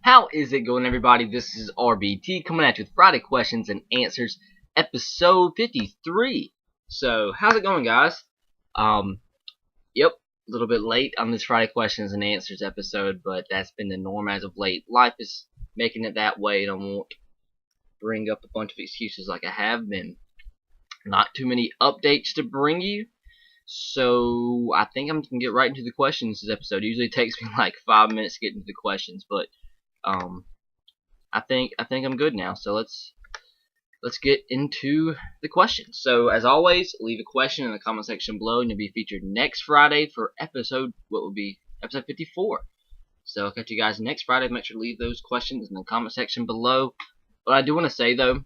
How is it going, everybody? This is RBT coming at you with Friday Questions and Answers, episode 53. So, how's it going, guys? Yep, a little bit late on this Friday Questions and Answers episode, but that's been the norm as of late. Life is making it that way, and I won't bring up a bunch of excuses like I have been. Not too many updates to bring you, so I think I'm gonna get right into the questions this episode. It usually takes me like 5 minutes to get into the questions, but I think I'm good now. So let's get into the questions. So as always, leave a question in the comment section below, and you'll be featured next Friday for episode 54. So I'll catch you guys next Friday. Make sure to leave those questions in the comment section below. But I do want to say though,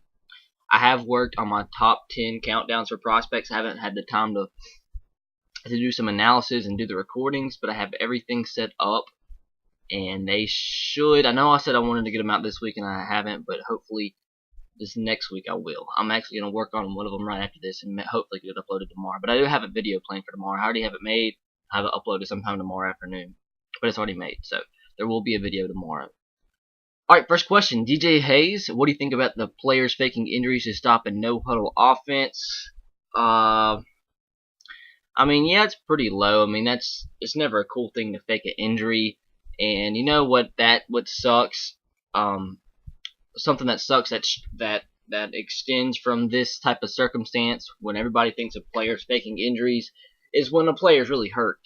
I have worked on my top 10 countdowns for prospects. I haven't had the time to do some analysis and do the recordings, but I have everything set up, and they should. I know I said I wanted to get them out this week, and I haven't, but hopefully this next week I will. I'm actually going to work on one of them right after this, and hopefully get it uploaded tomorrow. But I do have a video planned for tomorrow. I already have it made. I have it uploaded sometime tomorrow afternoon, but it's already made, so there will be a video tomorrow. Alright, first question. DJ Hayes, what do you think about the players faking injuries to stop a no-huddle offense? I mean, yeah, it's pretty low. I mean, it's never a cool thing to fake an injury. And you know what sucks? Something that sucks that extends from this type of circumstance when everybody thinks of players faking injuries is when a player's really hurt,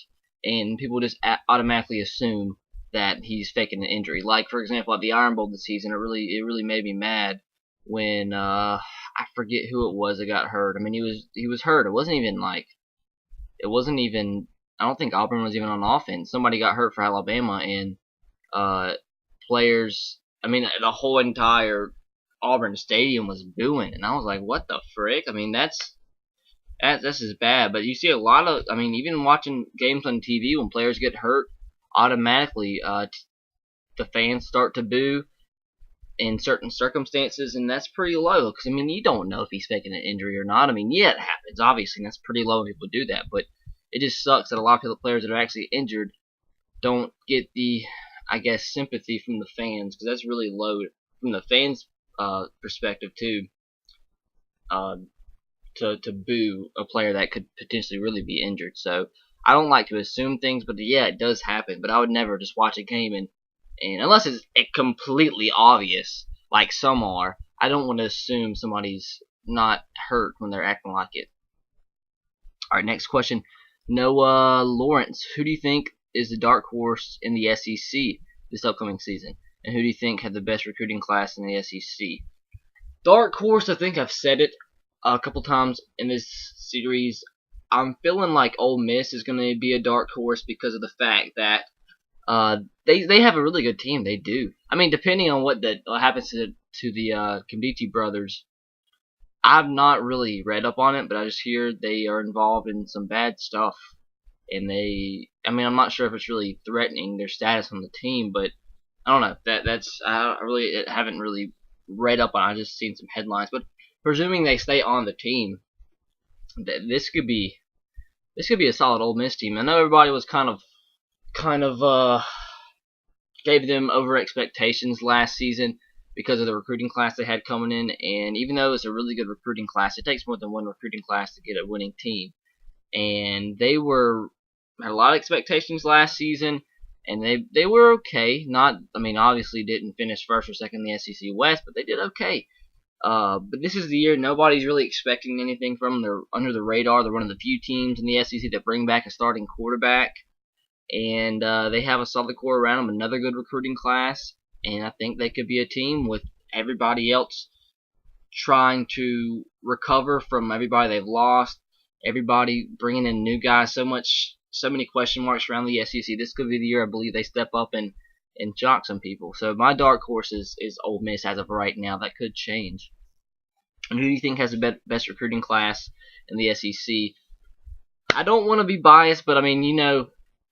and people just automatically assume that he's faking an injury. Like, for example, at the Iron Bowl this season, it really made me mad when I forget who it was that got hurt. I mean, he was hurt. It wasn't even. I don't think Auburn was even on offense. Somebody got hurt for Alabama, and players. I mean, the whole entire Auburn stadium was booing, and I was like, "What the frick?" I mean, that's just bad. But you see a lot of. I mean, even watching games on TV, when players get hurt, automatically the fans start to boo in certain circumstances, and that's pretty low. Because I mean, you don't know if he's faking an injury or not. I mean, yeah, it happens. Obviously, and that's pretty low when people do that, but it just sucks that a lot of the players that are actually injured don't get the, I guess, sympathy from the fans, because that's really low from the fans' perspective too. To boo a player that could potentially really be injured. So I don't like to assume things, but yeah, it does happen. But I would never just watch a game and unless it's completely obvious, like some are, I don't want to assume somebody's not hurt when they're acting like it. All right, next question. Noah Lawrence, who do you think is the dark horse in the SEC this upcoming season? And who do you think had the best recruiting class in the SEC? Dark horse, I think I've said it a couple times in this series. I'm feeling like Ole Miss is going to be a dark horse because of the fact that they have a really good team. They do. I mean, depending on what happens to the Kimdichie brothers, I've not really read up on it, but I just hear they are involved in some bad stuff, and I mean, I'm not sure if it's really threatening their status on the team, but I don't know. I haven't really read up on it. I've just seen some headlines, but presuming they stay on the team, this could be a solid Ole Miss team. I know everybody was kind of gave them over expectations last season because of the recruiting class they had coming in, and even though it's a really good recruiting class, it takes more than one recruiting class to get a winning team. And they had a lot of expectations last season, and they were okay. Obviously didn't finish first or second in the SEC West, but they did okay. But this is the year nobody's really expecting anything from them. They're under the radar. They're one of the few teams in the SEC that bring back a starting quarterback, and they have a solid core around them, another good recruiting class. And I think they could be a team with everybody else trying to recover from everybody they've lost. Everybody bringing in new guys. So many question marks around the SEC. This could be the year I believe they step up and shock some people. So my dark horse is Ole Miss as of right now. That could change. And who do you think has the best recruiting class in the SEC? I don't want to be biased, but I mean, you know,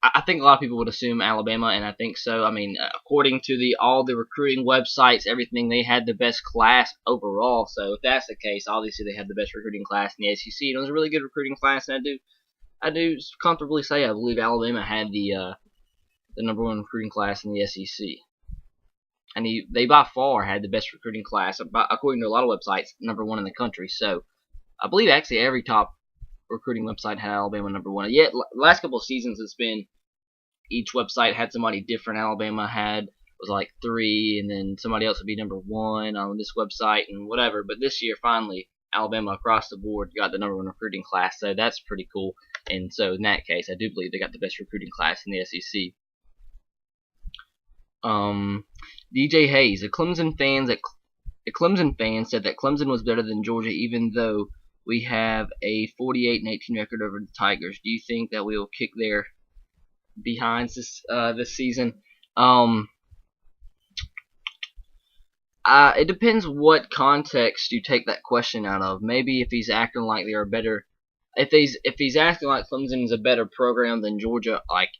I think a lot of people would assume Alabama, and I think so. I mean, according to all the recruiting websites, everything, they had the best class overall. So if that's the case, obviously they had the best recruiting class in the SEC. And it was a really good recruiting class, and I do comfortably say I believe Alabama had the number one recruiting class in the SEC. and they by far had the best recruiting class, according to a lot of websites, #1 in the country. So I believe actually every top recruiting website had Alabama #1. Yet last couple of seasons it's been each website had somebody different. Alabama was like 3, and then somebody else would be #1 on this website and whatever. But this year, finally, Alabama across the board got the #1 recruiting class, so that's pretty cool. And so in that case, I do believe they got the best recruiting class in the SEC. DJ Hayes, a Clemson fan said that Clemson was better than Georgia, even though we have a 48-18 record over the Tigers. Do you think that we will kick their behinds this season? It depends what context you take that question out of. Maybe if he's acting like they are better, if he's acting like Clemson is a better program than Georgia, like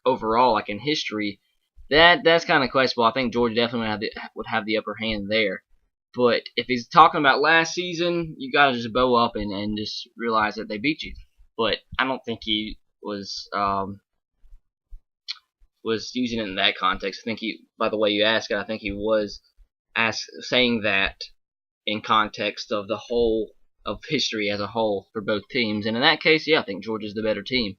overall, like in history, that's kind of questionable. I think Georgia definitely would have the upper hand there. But if he's talking about last season, you gotta just bow up and just realize that they beat you. But I don't think he was using it in that context. I think by the way you asked it, I think he was saying that in context of the whole of history as a whole for both teams. And in that case, yeah, I think Georgia's the better team.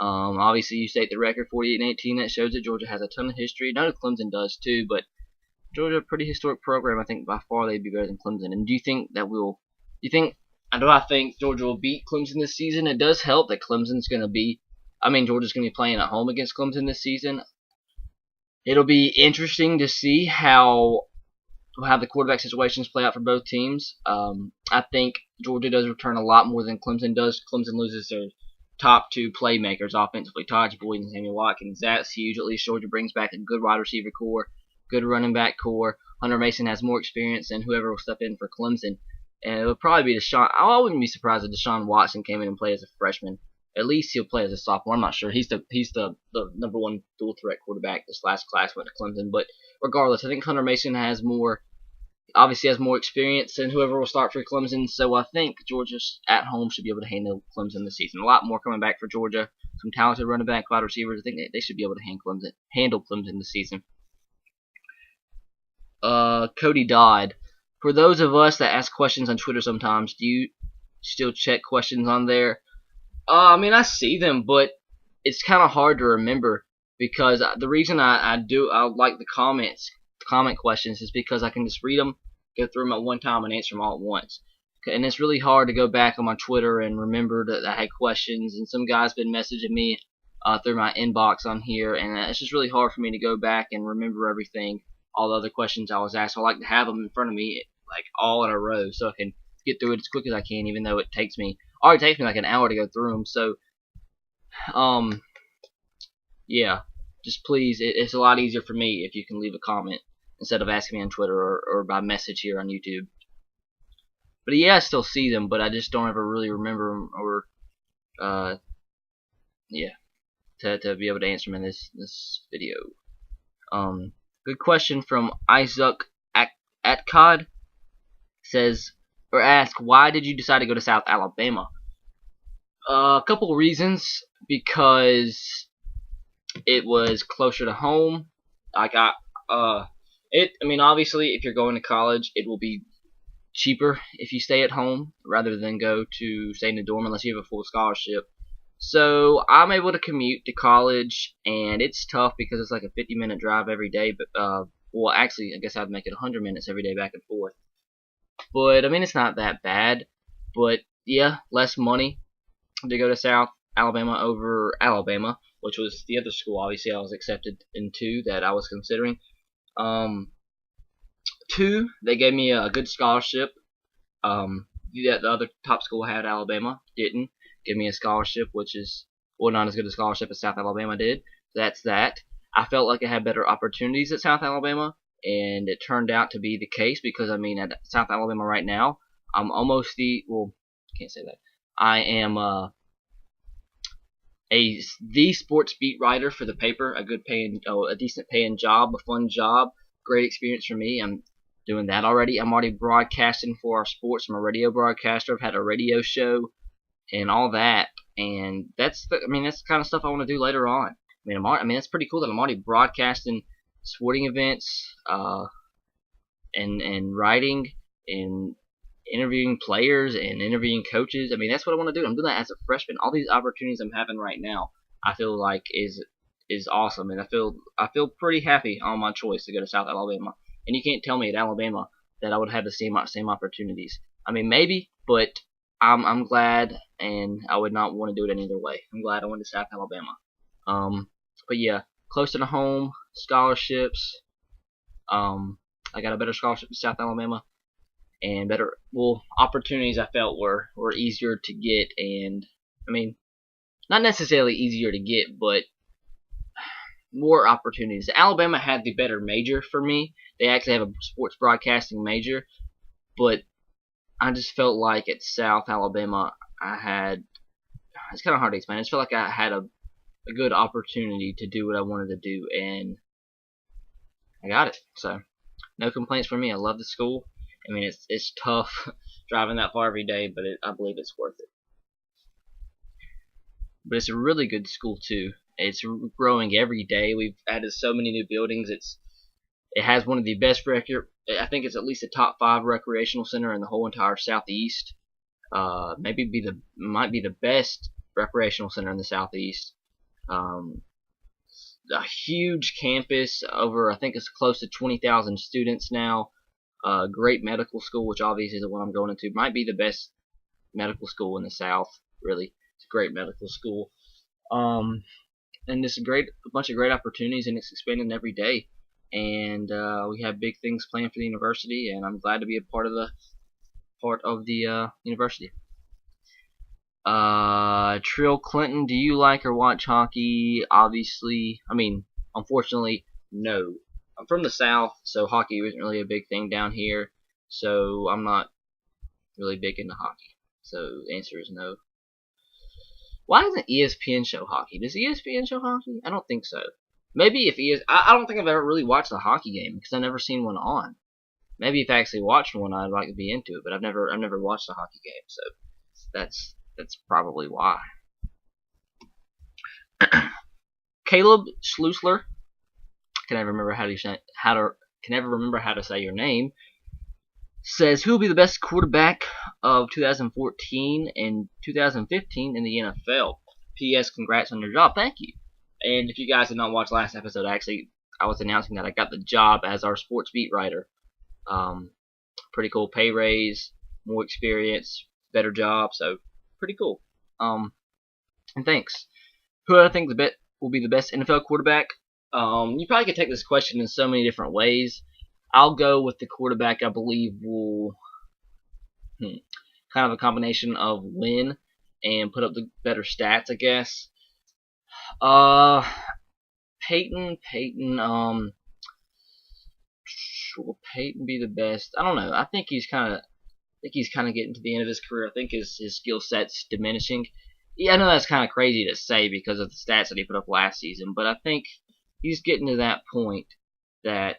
Obviously, you state the record 48-18. That shows that Georgia has a ton of history. I know Clemson does too, but Georgia, a pretty historic program. I think by far they'd be better than Clemson. And do you think that I think Georgia will beat Clemson this season? It does help that Georgia's going to be playing at home against Clemson this season. It'll be interesting to see how the quarterback situations play out for both teams. I think Georgia does return a lot more than Clemson does. Clemson loses their top 2 playmakers offensively, Taj Boyd and Sammy Watkins. That's huge. At least Georgia brings back a good wide receiver core, good running back core. Hunter Mason has more experience than whoever will step in for Clemson. And it would probably be Deshaun. I wouldn't be surprised if Deshaun Watson came in and played as a freshman. At least he'll play as a sophomore. I'm not sure. He's the #1 dual threat quarterback. This last class went to Clemson. But regardless, I think Hunter Mason obviously has more experience than whoever will start for Clemson. So I think Georgia at home should be able to handle Clemson this season. A lot more coming back for Georgia. Some talented running back, wide receivers. I think they should be able to handle Clemson this season. Cody Dodd. For those of us that ask questions on Twitter sometimes, do you still check questions on there? I see them, but it's kind of hard to remember because the reason I like the comment questions is because I can just read them, go through them at one time, and answer them all at once. And it's really hard to go back on my Twitter and remember that I had questions, and some guy's been messaging me through my inbox on here, and it's just really hard for me to go back and remember everything, all the other questions I was asked. So I like to have them in front of me, like all in a row, so I can get through it as quick as I can, even though it takes me like an hour to go through them. So, yeah, just please, it's a lot easier for me if you can leave a comment instead of asking me on Twitter or by message here on YouTube. But yeah, I still see them, but I just don't ever really remember them or, to be able to answer them in this video. Good question from Isaac Atcod. Ask, why did you decide to go to South Alabama? A couple reasons. Because it was closer to home. Obviously, if you're going to college, it will be cheaper if you stay at home rather than go to stay in a dorm unless you have a full scholarship. So I'm able to commute to college, and it's tough because it's like a 50-minute drive every day. But actually, I guess I'd make it 100 minutes every day back and forth. But it's not that bad. But yeah, less money to go to South Alabama over Alabama, which was the other school. Obviously, I was accepted into that I was considering. 2, they gave me a good scholarship. The other top school had Alabama didn't give me a scholarship, which is not as good a scholarship as South Alabama did. That's that. I felt like I had better opportunities at South Alabama, and it turned out to be the case because at South Alabama right now, I'm almost can't say that. I am the sports beat writer for the paper, a decent paying job, a fun job, great experience for me. I'm doing that already. I'm already broadcasting for our sports. I'm a radio broadcaster. I've had a radio show and all that, and that's the kind of stuff I want to do later on. It's pretty cool that I'm already broadcasting sporting events, and writing and interviewing players and interviewing coaches. I mean, that's what I want to do. I'm doing that as a freshman. All these opportunities I'm having right now, I feel like is awesome, and I feel pretty happy on my choice to go to South Alabama. And you can't tell me at Alabama that I would have the same opportunities. I mean, maybe, but I'm glad, and I would not want to do it any other way. I'm glad I went to South Alabama. But yeah, close to home, scholarships. I got a better scholarship in South Alabama, and better opportunities I felt were easier to get, and I mean, not necessarily easier to get, but more opportunities. Alabama had the better major for me. They actually have a sports broadcasting major, but I just felt like at South Alabama it's kind of hard to explain. I just felt like I had a good opportunity to do what I wanted to do, and I got it. So no complaints from me. I love the school. I mean, it's tough driving that far every day, but I believe it's worth it. But it's a really good school too. It's growing every day. We've added so many new buildings. It has one of the best I think it's at least a top 5 recreational center in the whole entire Southeast. Might be the best recreational center in the Southeast. A huge campus, I think it's close to 20,000 students now. Great medical school, which obviously is the one I'm going into. Might be the best medical school in the South. Really, it's a great medical school. And there's a bunch of great opportunities, and it's expanding every day. And we have big things planned for the university, and I'm glad to be a part of the university. Trill Clinton, do you like or watch hockey? Obviously, I mean, unfortunately, no. I'm from the South, so hockey isn't really a big thing down here. So I'm not really big into hockey. So the answer is no. Why doesn't ESPN show hockey? Does ESPN show hockey? I don't think so. Maybe if I don't think I've ever really watched a hockey game because I've never seen one on. Maybe if I actually watched one, I'd like to be into it, but I've never watched a hockey game, so that's probably why. Caleb Schlusler, can never remember how to say your name, says who will be the best quarterback of 2014 and 2015 in the NFL. P.S. Congrats on your job. Thank you. And if you guys did not watch last episode, I was announcing that I got the job as our sports beat writer. Pretty cool pay raise, more experience, better job, so pretty cool. And thanks. Who I think will be the best NFL quarterback? You probably could take this question in so many different ways. I'll go with the quarterback I believe will kind of a combination of win and put up the better stats, I guess. Peyton, will Peyton be the best? I don't know. I think he's kind of getting to the end of his career. I think his skill set's diminishing. Yeah, I know that's kind of crazy to say because of the stats that he put up last season, but I think he's getting to that point that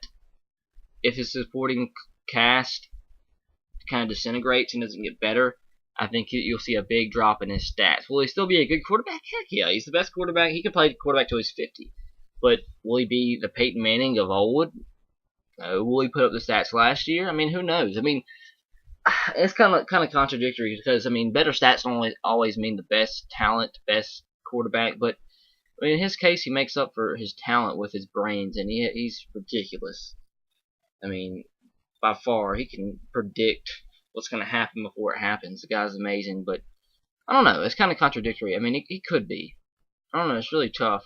if his supporting cast kind of disintegrates and doesn't get better, I think you'll see a big drop in his stats. Will he still be a good quarterback? Heck yeah, he's the best quarterback. He can play quarterback till he's 50. But will he be the Peyton Manning of old? No. Will he put up the stats last year? I mean, who knows? I mean, it's kind of contradictory because I mean, better stats don't always mean the best talent, best quarterback. But I mean, in his case, he makes up for his talent with his brains, and he's ridiculous. I mean, by far, he can predict what's going to happen before it happens. The guy's amazing, but I don't know. It's kind of contradictory. I mean, he could be. I don't know. It's really tough.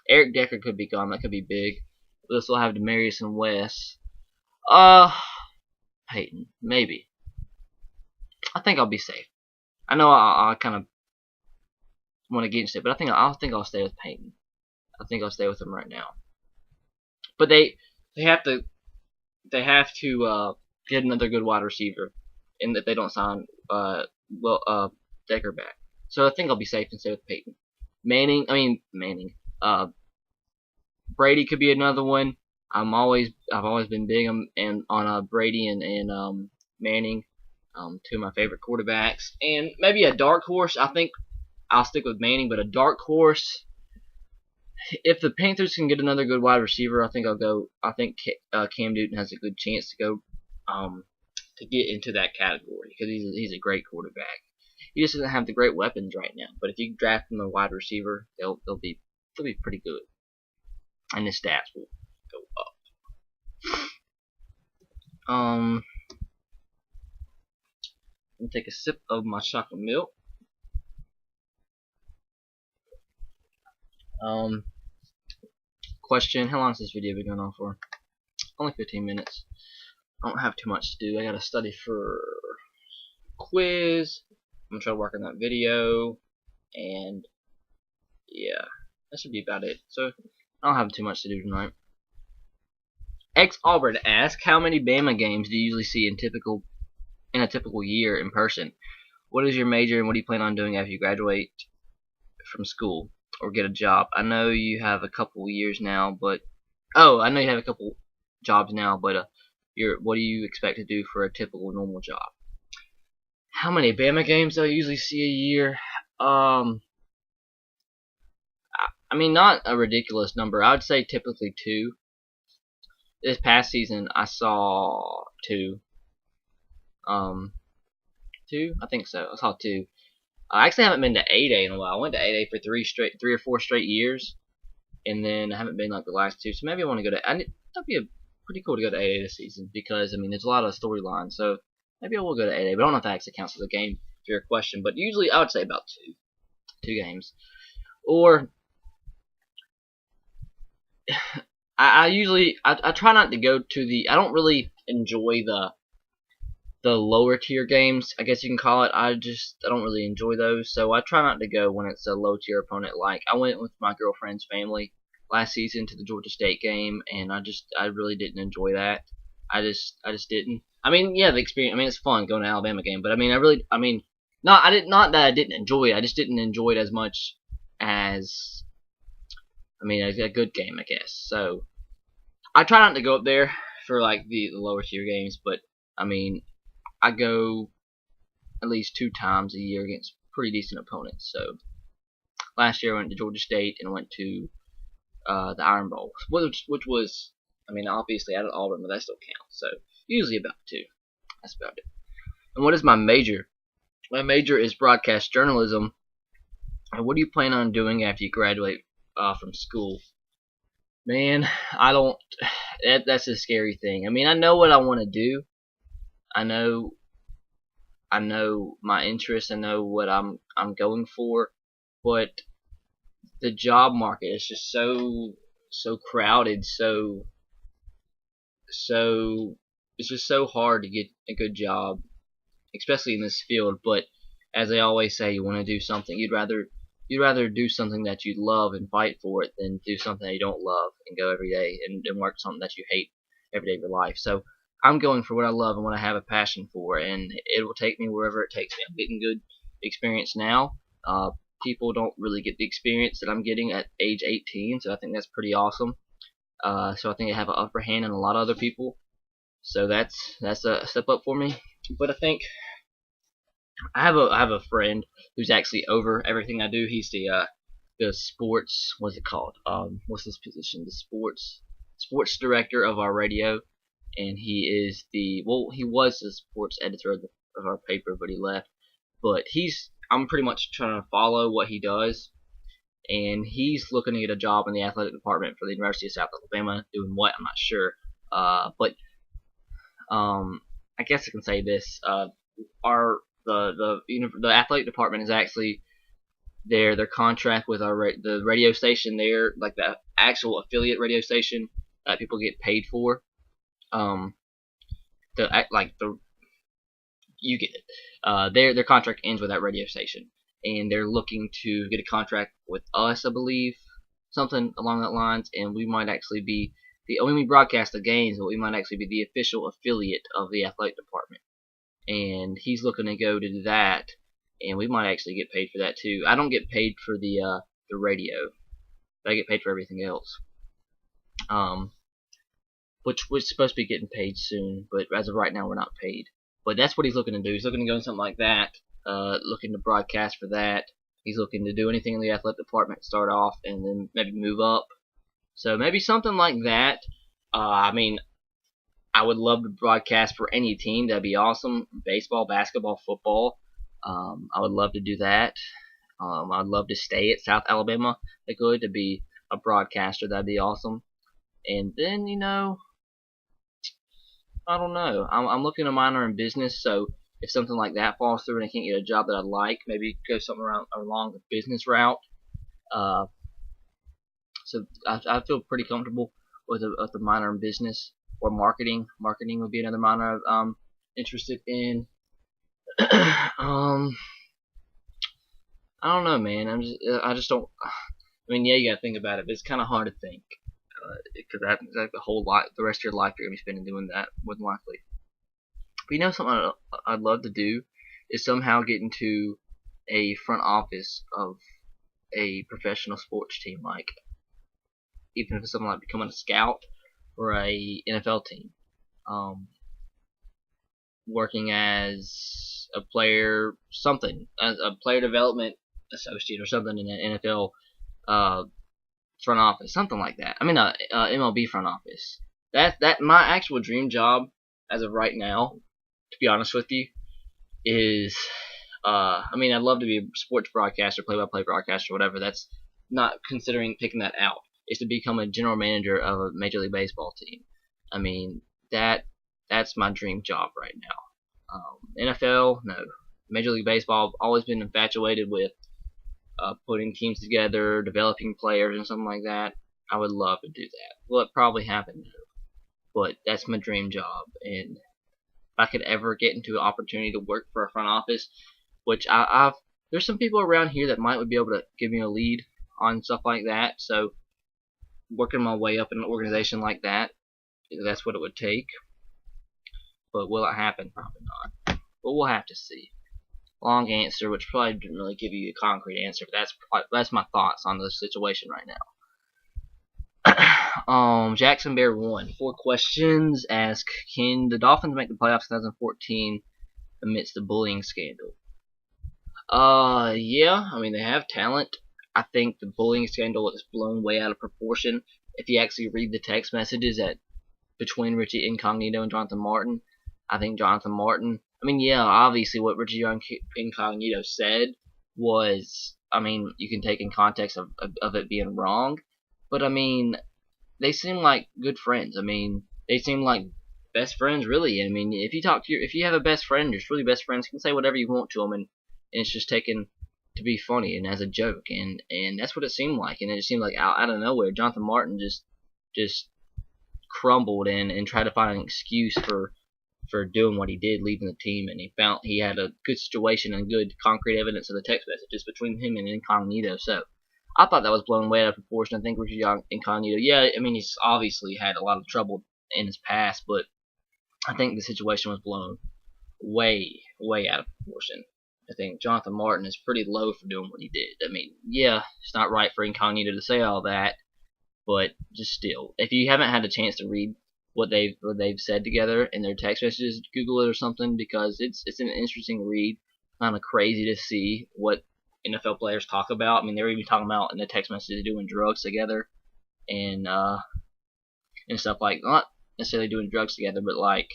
Eric Decker could be gone. That could be big. We'll still have Demarius and Wes. Peyton, maybe. I think I'll be safe. I know I kind of want to get into it, but I think I'll stay with Peyton. I think I'll stay with him right now. But they have to get another good wide receiver, and that they don't sign Decker back. So I think I'll be safe and stay with Peyton. Manning. Brady could be another one. I've always been big on Brady and Manning, two of my favorite quarterbacks, and maybe a dark horse. I think I'll stick with Manning, but a dark horse. if the Panthers can get another good wide receiver, I think I'll go. I think Cam Newton has a good chance to go to get into that category because he's a great quarterback. He just doesn't have the great weapons right now. But if you draft him a wide receiver, they'll be pretty good, and his stats will go up. Let me take a sip of my chocolate milk. Question: how long has this video been going on for? Only 15 minutes. I don't have too much to do. I gotta study for quiz. I'm gonna try to work on that video, and yeah, that should be about it. So I don't have too much to do tonight. Auburn asks, how many Bama games do you usually see in a typical year in person? What is your major, and what do you plan on doing after you graduate from school or get a job? I know you have a couple years now, but I know you have a couple jobs now, but what do you expect to do for a typical normal job? How many Bama games do I usually see a year? I mean, not a ridiculous number. I would say typically 2. This past season, I saw 2. 2? I think so. I saw 2. I actually haven't been to 8A in a while. I went to 8A for 3 or 4 straight years, and then I haven't been like the last 2. So maybe I want to go to. That'd be pretty cool to go to 8A this season because I mean there's a lot of storylines. So maybe I will go to 8A, but I don't know if that actually counts as a game for your question. But usually I would say about 2 games, or I usually try not to go to the. I don't really enjoy the lower tier games, I guess you can call it. I don't really enjoy those, so I try not to go when it's a low tier opponent. Like I went with my girlfriend's family last season to the Georgia State game, and I really didn't enjoy that. I just didn't. I mean, yeah, the experience. I mean, it's fun going to an Alabama game, but I mean, not that I didn't enjoy it. I just didn't enjoy it as much as a good game, I guess. So I try not to go up there for like the lower tier games, but I mean, I go at least 2 times a year against pretty decent opponents. So last year I went to Georgia State and went to the Iron Bowl, which was, I mean, obviously out of Auburn, but that still counts. So usually about 2. That's about it. And what is my major? My major is broadcast journalism. And what do you plan on doing after you graduate from school? Man, I don't. That's a scary thing. I mean, I know what I want to do. I know my interests. I know what I'm going for, but the job market is just so crowded. So it's just so hard to get a good job, especially in this field. But as they always say, you want to do something. You'd rather do something that you love and fight for it than do something that you don't love and go every day and work something that you hate every day of your life. So I'm going for what I love and what I have a passion for, and it will take me wherever it takes me. I'm getting good experience now. People don't really get the experience that I'm getting at age 18, so I think that's pretty awesome. So I think I have an upper hand on a lot of other people. So that's a step up for me. But I think I have a friend who's actually over everything I do. He's the sports, what's it called? What's his position? The sports director of our radio. And he was the sports editor of our paper, but he left. But I'm pretty much trying to follow what he does, and he's looking to get a job in the athletic department for the University of South Alabama. Doing what, I'm not sure. But I guess I can say this: the athletic department is actually their contract with the radio station there, like the actual affiliate radio station that people get paid for. You get it. Their contract ends with that radio station, and they're looking to get a contract with us, I believe, something along that lines. And we might actually be we broadcast the games, but we might actually be the official affiliate of the athletic department. And he's looking to go to do that, and we might actually get paid for that too. I don't get paid for the radio, but I get paid for everything else. Which we're supposed to be getting paid soon, but as of right now, we're not paid. But that's what he's looking to do. He's looking to go in something like that, looking to broadcast for that. He's looking to do anything in the athletic department, start off, and then maybe move up. So maybe something like that. I mean, I would love to broadcast for any team. That'd be awesome. Baseball, basketball, football. I would love to do that. I'd love to stay at South Alabama. To be a broadcaster. That'd be awesome. And then, I don't know. I'm looking to minor in business, so if something like that falls through and I can't get a job that I like, maybe go something along the business route. So I feel pretty comfortable with a minor in business or marketing. Marketing would be another minor I'm interested in. I don't know, man. I just don't. I mean, yeah, you gotta think about it, but it's kind of hard to think because that's like the rest of your life you're gonna be spending doing that, more than likely. But something I'd love to do is somehow get into a front office of a professional sports team, like even if it's something like becoming a scout for a NFL team, working as a player, as a player development associate or something in an NFL front office, something like that. I mean, MLB front office. That my actual dream job as of right now, to be honest with you, is I mean, I'd love to be a sports broadcaster, play-by-play broadcaster, whatever. That's not considering picking that out. Is to become a general manager of a Major League Baseball team. I mean, that's my dream job right now. NFL, no. Major League Baseball, I've always been infatuated with putting teams together, developing players, and something like that. I would love to do that. Will it probably happen? No. But that's my dream job. And if I could ever get into an opportunity to work for a front office, which there's some people around here that might be able to give me a lead on stuff like that. So working my way up in an organization like that, that's what it would take. But will it happen? Probably not. But we'll have to see. Long answer, which probably didn't really give you a concrete answer, but that's my thoughts on the situation right now. Jackson Bear 1. 4 questions. Ask, can the Dolphins make the playoffs in 2014 amidst the bullying scandal? Yeah. I mean, they have talent. I think the bullying scandal is blown way out of proportion. If you actually read the text messages between Richie Incognito and Jonathan Martin, I think Jonathan Martin, I mean, yeah, obviously what Richie Incognito said was, I mean, you can take in context of it being wrong, but I mean, they seem like good friends. I mean, they seem like best friends, really. I mean, if you have a best friend, you're truly best friends, you can say whatever you want to them, and it's just taken to be funny and as a joke, and that's what it seemed like. And it seemed like out of nowhere, Jonathan Martin just crumbled and tried to find an excuse for doing what he did, leaving the team, and he had a good situation and good concrete evidence of the text messages between him and Incognito. So I thought that was blown way out of proportion. I think Richie Incognito, yeah, I mean, he's obviously had a lot of trouble in his past, but I think the situation was blown way out of proportion. I think Jonathan Martin is pretty low for doing what he did. I mean, yeah, it's not right for Incognito to say all that, but just still, if you haven't had a chance to read what they've said together in their text messages, Google it or something, because it's an interesting read. Kind of crazy to see what NFL players talk about. I mean, they were even talking about in the text messages doing drugs together and stuff, like not necessarily doing drugs together, but like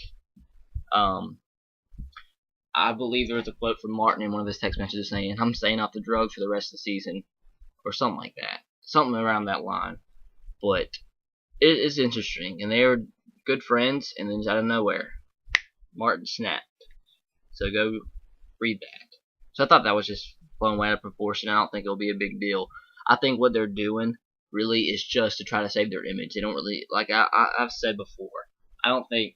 I believe there was a quote from Martin in one of his text messages saying, "I'm staying off the drugs for the rest of the season," or something like that, something around that line. But it is interesting, and they were good friends, and then out of nowhere, Martin snapped. So go read that. So I thought that was just blown way out of proportion. I don't think it'll be a big deal. I think what they're doing really is just to try to save their image. They don't really, like I've said before, I don't think,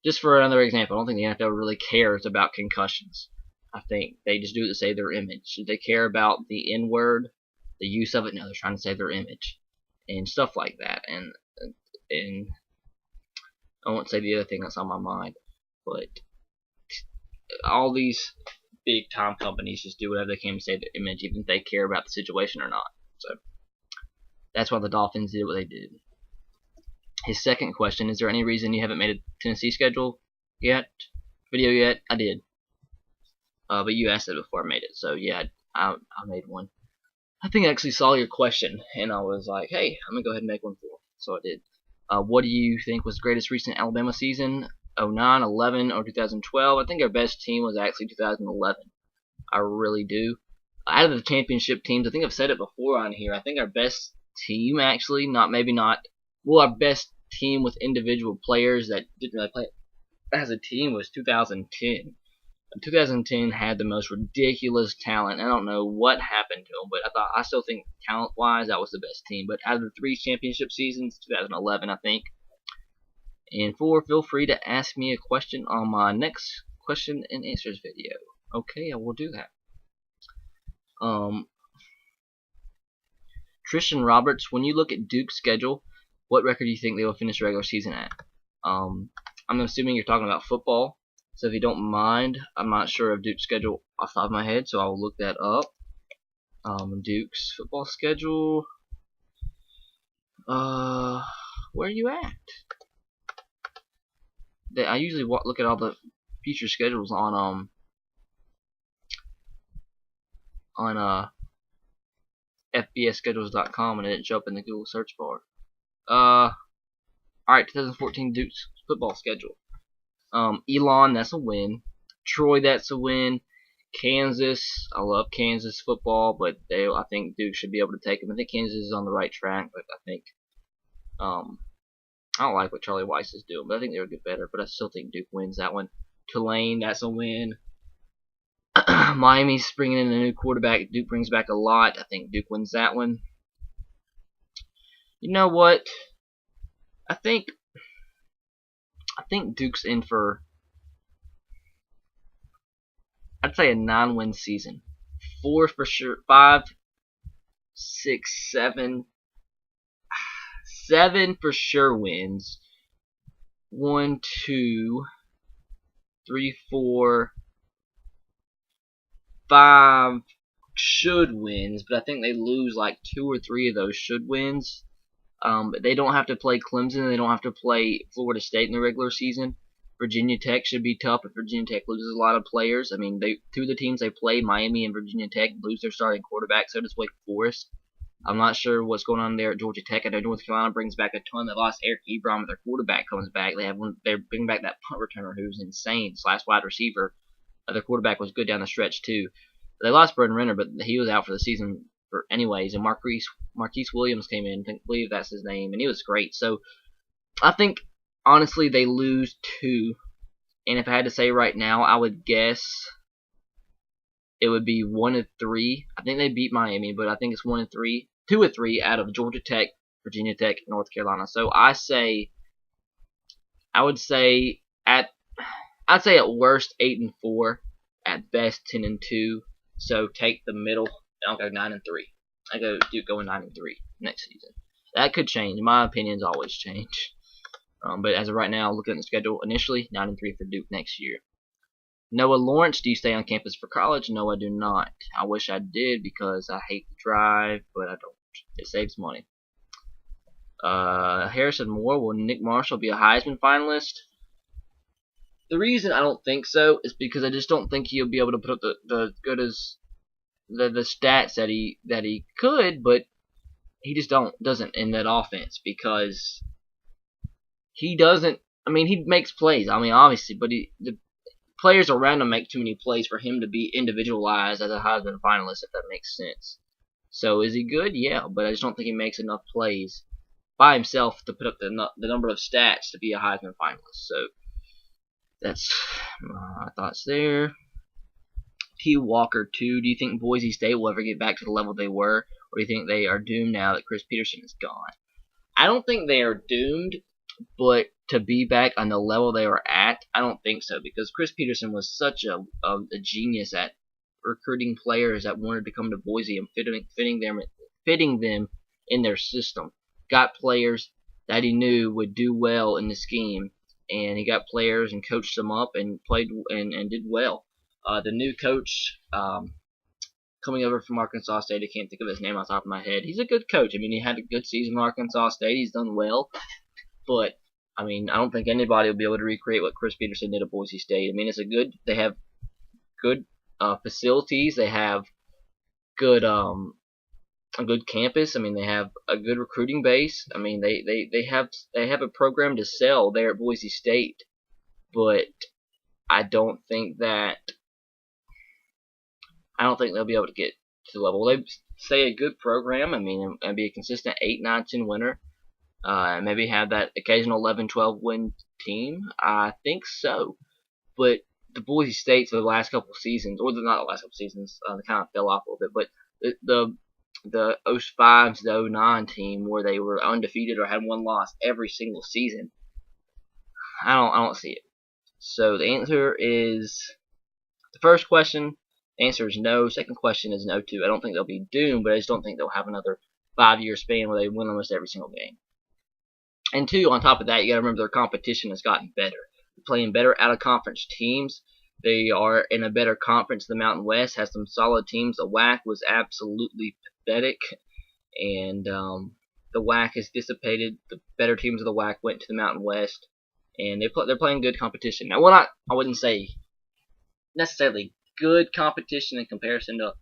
just for another example, I don't think the NFL really cares about concussions. I think they just do it to save their image. If they care about the N-word, the use of it, no, they're trying to save their image and stuff like that. And I won't say the other thing that's on my mind, but all these big time companies just do whatever they can to save their image, even if they care about the situation or not. So that's why the Dolphins did what they did. His second question: is there any reason you haven't made a Tennessee schedule video yet? I did, but you asked it before I made it, so yeah, I made one. I think I actually saw your question, and I was like, hey, I'm going to go ahead and make one for you. So I did. What do you think was the greatest recent Alabama season? 09, 11, or 2012? I think our best team was actually 2011. I really do. Out of the championship teams, I think I've said it before on here, I think our best team actually, our best team with individual players that didn't really play as a team was 2010. 2010 had the most ridiculous talent. I don't know what happened to them, but I still think talent-wise that was the best team. But out of the 3 championship seasons, 2011 I think. And 4, feel free to ask me a question on my next question and answers video. Okay, I will do that. Tristan Roberts, when you look at Duke's schedule, what record do you think they will finish the regular season at? I'm assuming you're talking about football. So if you don't mind, I'm not sure of Duke's schedule off the top of my head, so I will look that up. Duke's football schedule. Where are you at? I usually look at all the future schedules on FBSschedules.com, and it didn't show up in the Google search bar. Alright, 2014 Duke's football schedule. Elon, that's a win. Troy, that's a win. Kansas, I love Kansas football, but I think Duke should be able to take them. I think Kansas is on the right track, but I think I don't like what Charlie Weiss is doing, but I think they would get better. But I still think Duke wins that one. Tulane, that's a win. Miami's bringing in a new quarterback. Duke brings back a lot. I think Duke wins that one. You know what? I think Duke's in for, I'd say, a 9-win season. 4 for sure. 5, 6, 7. 7 for sure wins. 1, 2, 3, 4, 5 should wins, but I think they lose like 2 or 3 of those should wins. They don't have to play Clemson. They don't have to play Florida State in the regular season. Virginia Tech should be tough if Virginia Tech loses a lot of players. I mean, 2 of the teams they played, Miami and Virginia Tech, lose their starting quarterback. So does Wake Forest. I'm not sure what's going on there at Georgia Tech. I know North Carolina brings back a ton. They lost Eric Ebron, but their quarterback comes back. They're bringing back that punt returner who's insane / wide receiver. Their quarterback was good down the stretch too. They lost Braden Renner, but he was out for the season anyways. And Marquise Williams came in. I believe that's his name, and he was great. So I think honestly they lose 2. And if I had to say right now, I would guess it would be 1 of 3. I think they beat Miami, but I think it's 1 of 3. 2 or 3 out of Georgia Tech, Virginia Tech, North Carolina. So I'd say at worst 8-4, at best 10-2. So take the middle. I'll go 9-3. I go Duke going 9-3 next season. That could change. My opinions always change. But as of right now, looking at the schedule, initially 9-3 for Duke next year. Noah Lawrence, do you stay on campus for college? No, I do not. I wish I did because I hate the drive, but I don't. It saves money. Harrison Moore, will Nick Marshall be a Heisman finalist? The reason I don't think so is because I just don't think he'll be able to put up the stats that he could, but he just doesn't in that offense because he doesn't. I mean, he makes plays. I mean, obviously, but the players around him make too many plays for him to be individualized as a Heisman finalist, if that makes sense. So is he good? Yeah, but I just don't think he makes enough plays by himself to put up the number of stats to be a Heisman finalist. So that's my thoughts there. T. Walker 2. Do you think Boise State will ever get back to the level they were, or do you think they are doomed now that Chris Peterson is gone? I don't think they are doomed, but to be back on the level they were at, I don't think so, because Chris Peterson was such a genius at recruiting players that wanted to come to Boise and fitting them in their system. Got players that he knew would do well in the scheme, and he got players and coached them up and played and did well. The new coach coming over from Arkansas State, I can't think of his name off the top of my head. He's a good coach. I mean, he had a good season in Arkansas State. He's done well. But, I mean, I don't think anybody will be able to recreate what Chris Peterson did at Boise State. I mean, they have good facilities. They have good a good campus. I mean, they have a good recruiting base. I mean, they have a program to sell there at Boise State, but I don't think they'll be able to get to the level. They say a good program. I mean, and be a consistent 8, 9, 10 winner. Maybe have that occasional 11, 12 win team. I think so. But the Boise States for the last couple of seasons, or not the last couple of seasons, they kind of fell off a little bit. But the 05 to 09 team where they were undefeated or had one loss every single season, I don't see it. So the answer is the first question. The answer is no. Second question is no too. I don't think they'll be doomed, but I just don't think they'll have another 5-year span where they win almost every single game. And two, on top of that, you got to remember their competition has gotten better. They're playing better out-of-conference teams. They are in a better conference. The Mountain West has some solid teams. The WAC was absolutely pathetic, and the WAC has dissipated. The better teams of the WAC went to the Mountain West, and they're playing good competition. Now, I wouldn't say necessarily good competition in comparison to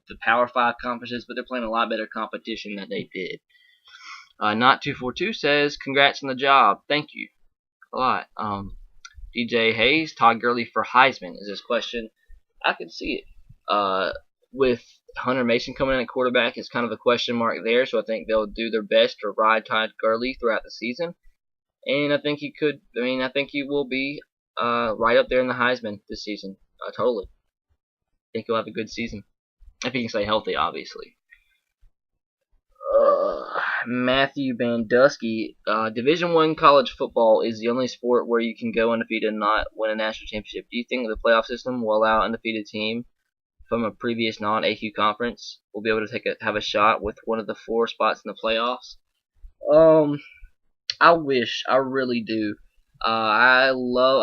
the Power 5 conferences, but they're playing a lot better competition than they did. Not242 says, congrats on the job. Thank you a lot. DJ Hayes, Todd Gurley for Heisman is his question. I can see it. With Hunter Mason coming in at quarterback, it's kind of a question mark there, so I think they'll do their best to ride Todd Gurley throughout the season. And I think I think he will be right up there in the Heisman this season. Totally. I think he'll have a good season. If he can stay healthy, obviously. Matthew Bandusky, Division I college football is the only sport where you can go undefeated and not win a national championship. Do you think the playoff system will allow an undefeated team from a previous non-AQ conference will be able to have a shot with one of the 4 spots in the playoffs? I wish. I really do. I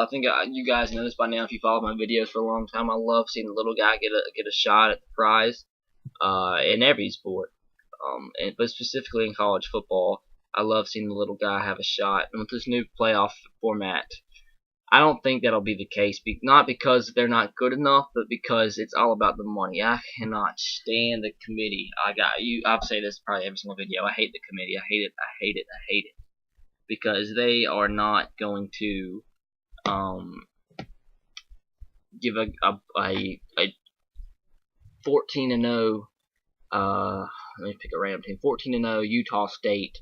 think you guys know this by now if you follow my videos for a long time. I love seeing the little guy get a shot at the prize in every sport. But specifically in college football, I love seeing the little guy have a shot. And with this new playoff format, I don't think that'll be the case. Not because they're not good enough, but because it's all about the money. I cannot stand the committee. I'll say this probably every single video. I hate the committee. I hate it. I hate it. I hate it. Because they are not going to give a 14-0. Let me pick a random team. 14-0 Utah State,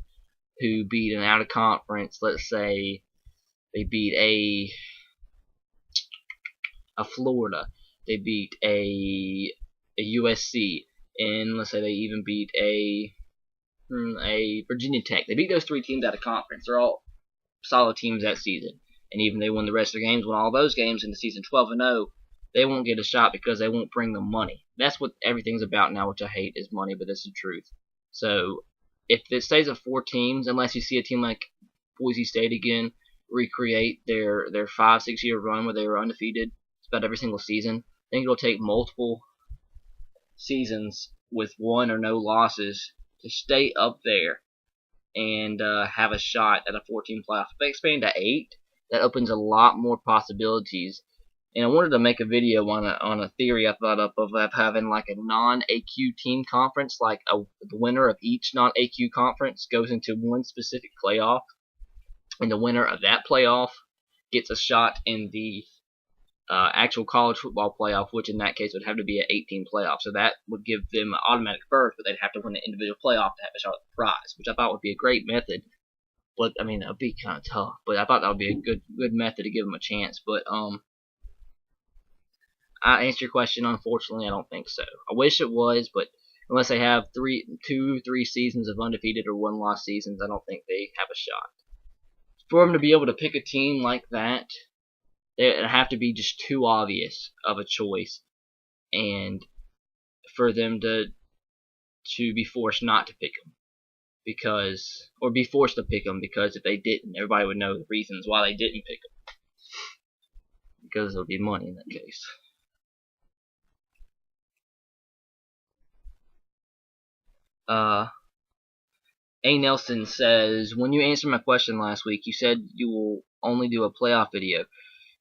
who beat an out of conference. Let's say they beat a Florida. They beat a USC, and let's say they even beat a Virginia Tech. They beat those 3 teams out of conference. They're all solid teams that season, and even they won the rest of their games. Won all those games in the season 12-0. They won't get a shot because they won't bring the money. That's what everything's about now, which I hate, is money, but that's the truth. So if it stays at 4 teams, unless you see a team like Boise State again recreate their 5-6 year run where they were undefeated about every single season, I think it'll take multiple seasons with 1 or no losses to stay up there and have a shot at a 14 playoff. If they expand to 8, that opens a lot more possibilities. And I wanted to make a video on a theory I thought up of having like a non-AQ team conference, like the winner of each non-AQ conference goes into one specific playoff, and the winner of that playoff gets a shot in the actual college football playoff, which in that case would have to be an 8-team playoff. So that would give them an automatic berth, but they'd have to win an individual playoff to have a shot at the prize, which I thought would be a great method. But I mean, it would be kind of tough. But I thought that would be a good method to give them a chance. But I answer your question. Unfortunately, I don't think so. I wish it was, but unless they have 2, 3 seasons of undefeated or 1-loss seasons, I don't think they have a shot. For them to be able to pick a team like that, it would have to be just too obvious of a choice, and for them to be forced not to pick them, or be forced to pick them, because if they didn't, everybody would know the reasons why they didn't pick them, because there would be money in that case. A. Nelson says, when you answered my question last week, you said you will only do a playoff video.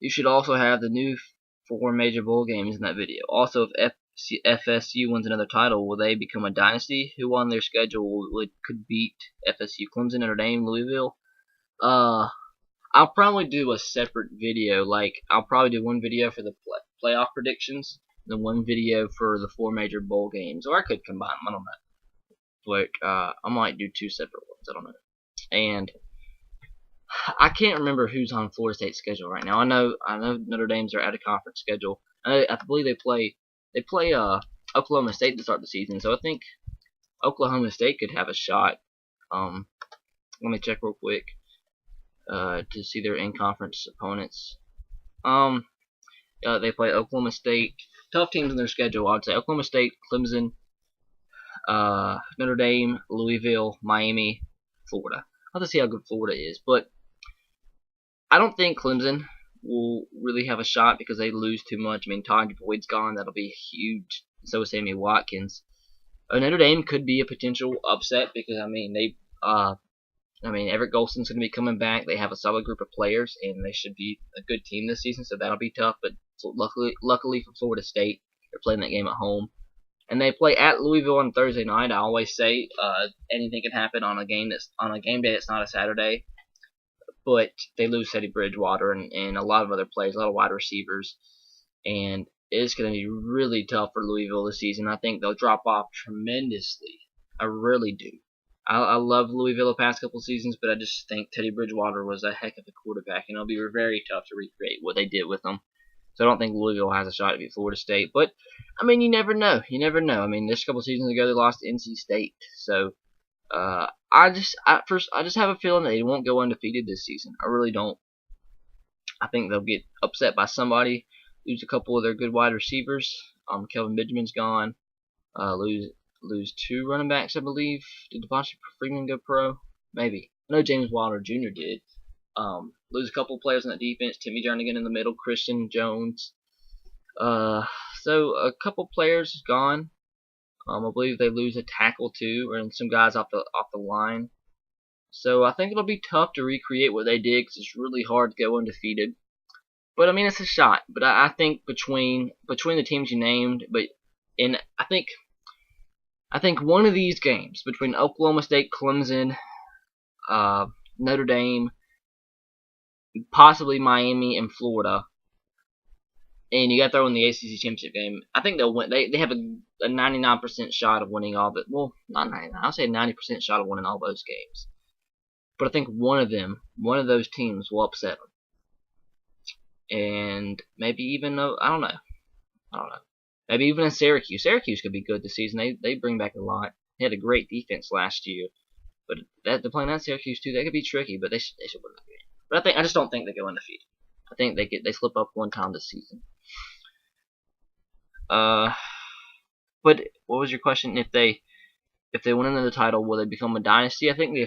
You should also have the new 4 major bowl games in that video. Also, if FSU wins another title, will they become a dynasty? Who on their schedule could beat FSU? Clemson, Notre Dame, Louisville? I'll probably do a separate video. Like, I'll probably do one video for the playoff predictions, then one video for the 4 major bowl games. Or I could combine them, I don't know. But I might do 2 separate ones, I don't know. And I can't remember who's on Florida State's schedule right now. I know Notre Dame's are out of conference schedule. I believe they play Oklahoma State to start the season, so I think Oklahoma State could have a shot. Let me check real quick to see their in-conference opponents. They play Oklahoma State. Tough teams in their schedule, I'd say. Oklahoma State, Clemson, Notre Dame, Louisville, Miami, Florida. I'll have to see how good Florida is, but I don't think Clemson will really have a shot because they lose too much. I mean, Todd Boyd's gone. That'll be huge. So is Sammy Watkins. Notre Dame could be a potential upset because, I mean, Everett Golson's going to be coming back. They have a solid group of players, and they should be a good team this season, so that'll be tough. But luckily for Florida State, they're playing that game at home. And they play at Louisville on Thursday night. I always say anything can happen on a game day that's not a Saturday. But they lose Teddy Bridgewater and a lot of other players, a lot of wide receivers. And it's going to be really tough for Louisville this season. I think they'll drop off tremendously. I really do. I love Louisville the past couple seasons, but I just think Teddy Bridgewater was a heck of a quarterback, and it'll be very tough to recreate what they did with him. So I don't think Louisville has a shot to beat Florida State. But, I mean, you never know. You never know. I mean, this couple seasons ago, they lost to NC State. So, I just have a feeling that they won't go undefeated this season. I really don't. I think they'll get upset by somebody, lose a couple of their good wide receivers. Kelvin Benjamin's gone. Lose 2 running backs, I believe. Did Devontae Freeman go pro? Maybe. I know James Wilder Jr. did. Lose a couple of players on that defense. Timmy Jernigan in the middle. Christian Jones. So a couple players gone. I believe they lose a tackle too, and some guys off the line. So I think it'll be tough to recreate what they did because it's really hard to go undefeated. But I mean, it's a shot. But I think between the teams you named, I think one of these games between Oklahoma State, Clemson, Notre Dame, possibly Miami and Florida, and you got to throw in the ACC championship game. I think they'll win. They have a 99% shot of winning all, but well, not 99. I'll say a 90% shot of winning all those games. But I think one of those teams will upset them, and maybe even I don't know. Maybe even in Syracuse. Syracuse could be good this season. They bring back a lot. They had a great defense last year, but they're playing at Syracuse too. That could be tricky, but they should win that game. But I just don't think they go undefeated. I think they slip up one time this season. But what was your question? If they win another title, will they become a dynasty? I think the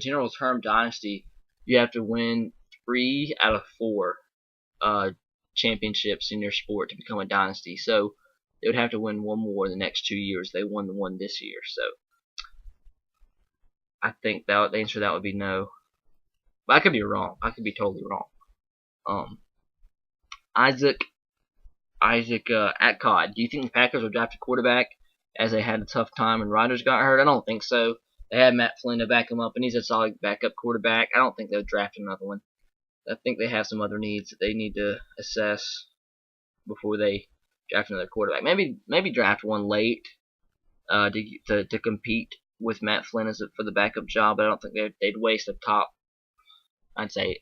general term dynasty, you have to win 3 out of 4 championships in your sport to become a dynasty. So they would have to win one more in the next 2 years. They won the one this year, so I think the answer to that would be no. But I could be wrong. I could be totally wrong. Isaac Atcod, do you think the Packers will draft a quarterback as they had a tough time and Rodgers got hurt? I don't think so. They had Matt Flynn to back him up, and he's a solid backup quarterback. I don't think they'll draft another one. I think they have some other needs that they need to assess before they draft another quarterback. Maybe draft one late to compete with Matt Flynn for the backup job. But I don't think they'd waste I'd say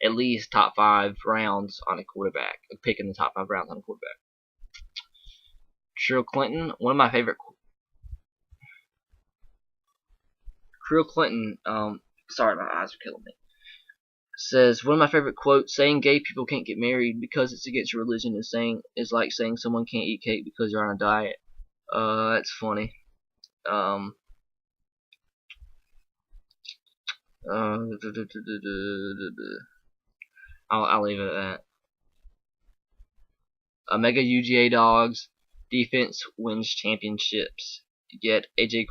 at least top 5 rounds on a quarterback. Picking the top 5 rounds on a quarterback. Trill Clinton, one of my favorite. Trill Clinton, sorry, my eyes are killing me. Says, one of my favorite quotes, saying gay people can't get married because it's against religion is like saying someone can't eat cake because they're on a diet. That's funny. I'll leave it at that. Mega UGA dogs. Defense wins championships. Yet AJ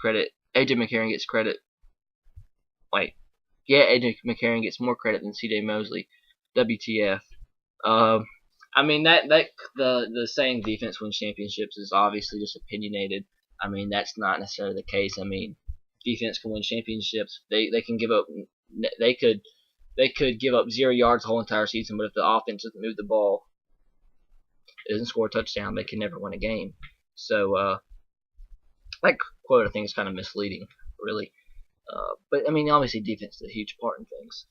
McCarron gets credit. Wait. Yeah, AJ McCarron gets more credit than CJ Mosley. WTF. I mean the saying defense wins championships is obviously just opinionated. I mean that's not necessarily the case. I mean defense can win championships. They can give up they could give up 0 yards the whole entire season, but if the offense doesn't move the ball, doesn't score a touchdown, they can never win a game. So that quote I think is kind of misleading, really. But I mean obviously defense is a huge part in things.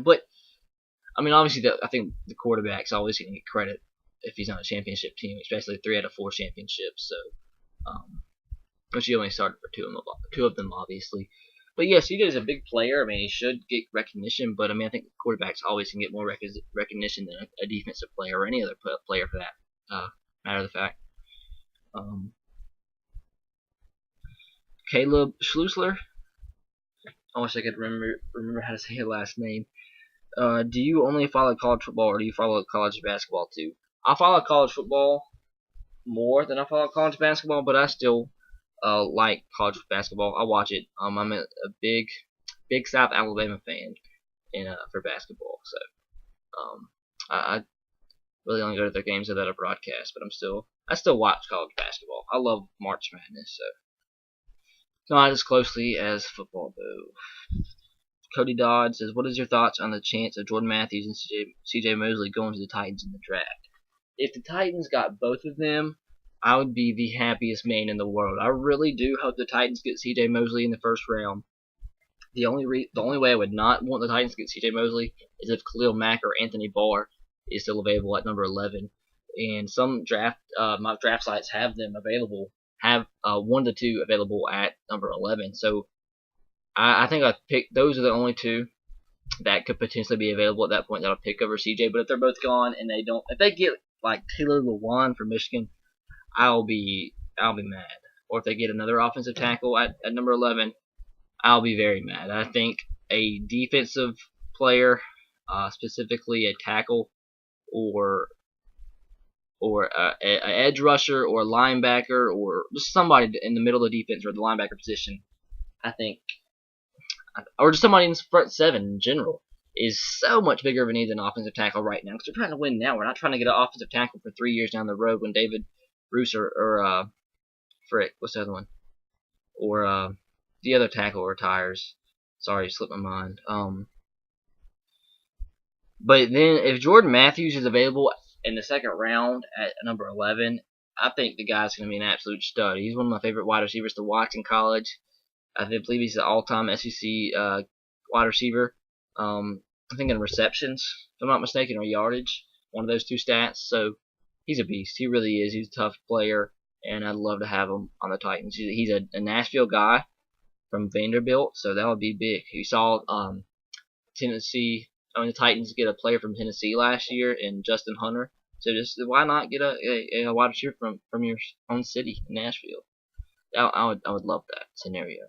But I mean, obviously, I think the quarterback's always going to get credit if he's on a championship team, especially 3 out of 4 championships. So, which he only started for two of them, obviously. But yes, he is a big player. I mean, he should get recognition, but I mean, I think the quarterbacks always can get more recognition than a defensive player or any other player for that matter of the fact. Caleb Schlusler. I wish I could remember how to say his last name. Do you only follow college football or do you follow college basketball too? I follow college football more than I follow college basketball, but I still like college basketball. I watch it. I'm a big South Alabama fan for basketball, so I really only go to their games that are broadcast, but I still watch college basketball. I love March Madness, so not as closely as football though. Cody Dodd says, what is your thoughts on the chance of Jordan Matthews and CJ Mosley going to the Titans in the draft? If the Titans got both of them, I would be the happiest man in the world. I really do hope the Titans get CJ Mosley in the first round. The only way I would not want the Titans to get CJ Mosley is if Khalil Mack or Anthony Barr is still available at number 11. And some mock draft sites have them available, have 1 to 2 available at number 11. So I think I picked those are the only two that could potentially be available at that point that I'll pick over CJ. But if they're both gone and if they get like Taylor Lewan from Michigan, I'll be mad. Or if they get another offensive tackle at number 11, I'll be very mad. I think a defensive player, specifically a tackle or an edge rusher or a linebacker or just somebody in the middle of the defense or the linebacker position, I think, or just somebody in the front seven in general, is so much bigger of a need than an offensive tackle right now because we're trying to win now. We're not trying to get an offensive tackle for 3 years down the road when David Bruce or what's the other one? Or the other tackle retires. Sorry, slipped my mind. But then if Jordan Matthews is available in the second round at number 11, I think the guy's going to be an absolute stud. He's one of my favorite wide receivers to watch in college. I believe he's the all-time SEC wide receiver. I think in receptions, if I'm not mistaken, or yardage, one of those two stats. So he's a beast. He really is. He's a tough player, and I'd love to have him on the Titans. He's a Nashville guy from Vanderbilt, so that would be big. You saw the Titans get a player from Tennessee last year in Justin Hunter. So just why not get a wide receiver from your own city, Nashville? I would love that scenario.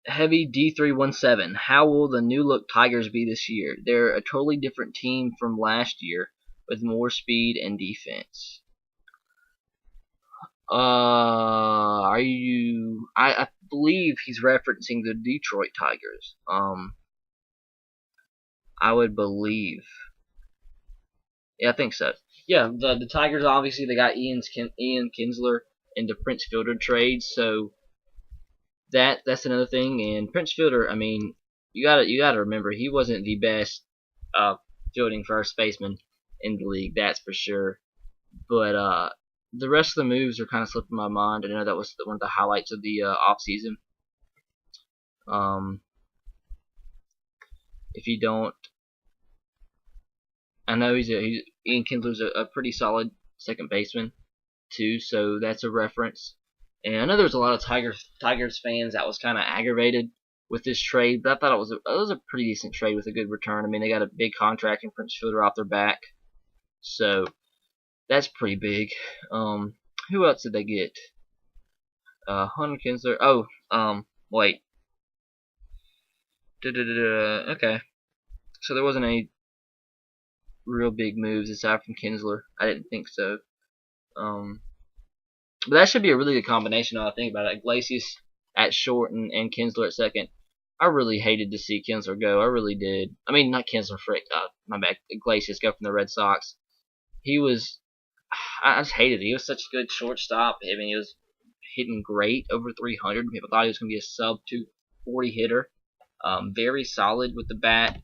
Heavy D317. How will the new look Tigers be this year? They're a totally different team from last year with more speed and defense. I believe he's referencing the Detroit Tigers. I would believe. Yeah, I think so. Yeah, the Tigers obviously they got Ian Kinsler in the Prince Fielder trade, so that's another thing. And Prince Fielder, I mean, you gotta remember he wasn't the best fielding first baseman in the league, that's for sure. But the rest of the moves are kind of slipping my mind. I know that was one of the highlights of the off season. If you don't, I know Ian Kinsler's a pretty solid second baseman too, so that's a reference. And I know there was a lot of Tigers fans that was kind of aggravated with this trade, but I thought it was a pretty decent trade with a good return. I mean, they got a big contract in Prince Fielder off their back, so that's pretty big. Who else did they get? Hunter Kinsler. Oh, wait. Okay. So there wasn't any real big moves aside from Kinsler. I didn't think so. But that should be a really good combination. I think about it. Iglesias at short and Kinsler at second. I really hated to see Kinsler go. I really did. I mean, not Kinsler, frick. My bad. Iglesias go from the Red Sox. He was. I just hated it. He was such a good shortstop. I mean, he was hitting great, over 300. People thought he was going to be a sub 240 hitter. Very solid with the bat.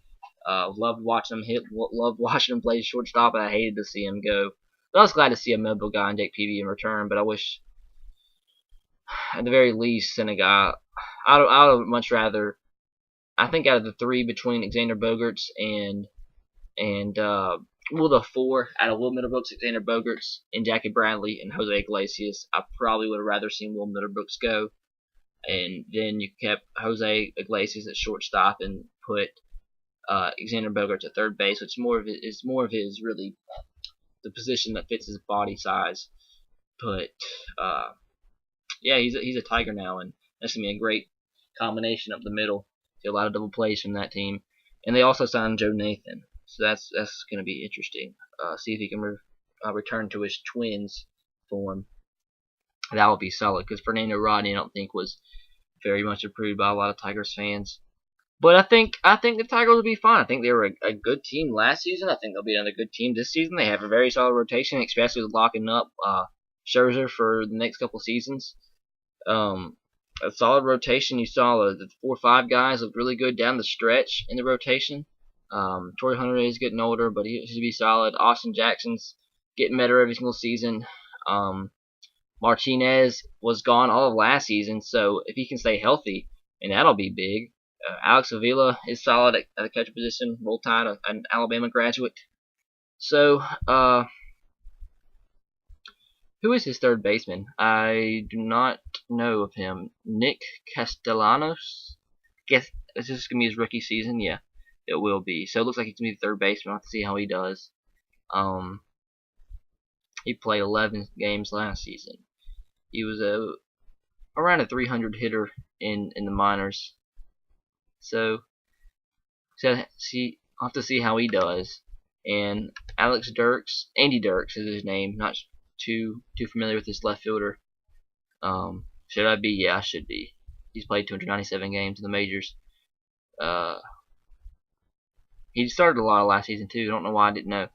Loved watching him hit. Loved watching him play shortstop. And I hated to see him go. But I was glad to see a mobile guy in Jake Peavy in return. But I wish, at the very least, send a guy. I would much rather. I think out of the three between Xander Bogaerts and the four out of Will Middlebrooks, Xander Bogaerts, and Jackie Bradley and Jose Iglesias, I probably would have rather seen Will Middlebrooks go. And then you kept Jose Iglesias at shortstop and put Xander Bogaerts at third base, which is more of his really the position that fits his body size. But yeah, he's a Tiger now, and that's gonna be a great combination up the middle. See a lot of double plays from that team, and they also signed Joe Nathan, so that's going to be interesting. See if he can return to his Twins form. That would be solid because Fernando Rodney I don't think was very much approved by a lot of Tigers fans. But I think the Tigers will be fine. I think they were a good team last season. I think they'll be another good team this season. They have a very solid rotation, especially with locking up Scherzer for the next couple seasons. A solid rotation. You saw the 4 or 5 guys look really good down the stretch in the rotation. Torrey Hunter is getting older, but he should be solid. Austin Jackson's getting better every single season. Martinez was gone all of last season, so if he can stay healthy, and that'll be big. Alex Avila is solid at the catcher position. Roll Tide, an Alabama graduate. So, who is his third baseman? I do not know of him. Nick Castellanos? Guess is this gonna be his rookie season? Yeah, it will be. So it looks like he's gonna be the third baseman. I'll have to see how he does. He played 11 games last season. He was around a 300 hitter in the minors. So I'll have to see how he does. And Andy Dirks is his name. Not too familiar with this left fielder. Should I be? Yeah, I should be. He's played 297 games in the majors. He started a lot of last season too. I don't know why I didn't know.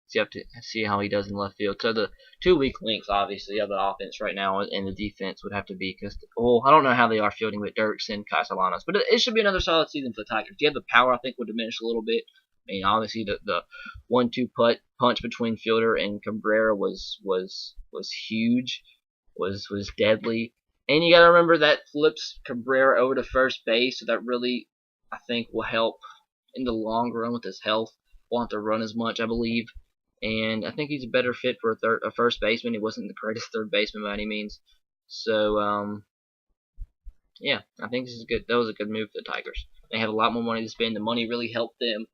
So you have to see how he does in left field. So the 2 weak links, obviously, of the offense right now and the defense would have to be because, I don't know how they are fielding with Dirks and Castellanos, but it should be another solid season for the Tigers. You have the power, I think, would diminish a little bit. I mean, obviously the 1-2 punch between Fielder and Cabrera was huge, was deadly, and you got to remember that flips Cabrera over to first base, so that really I think will help in the long run with his health. Won't have to run as much, I believe. And I think he's a better fit for a first baseman. He wasn't the greatest third baseman by any means. So, yeah, I think that was a good move for the Tigers. They have a lot more money to spend. The money really helped them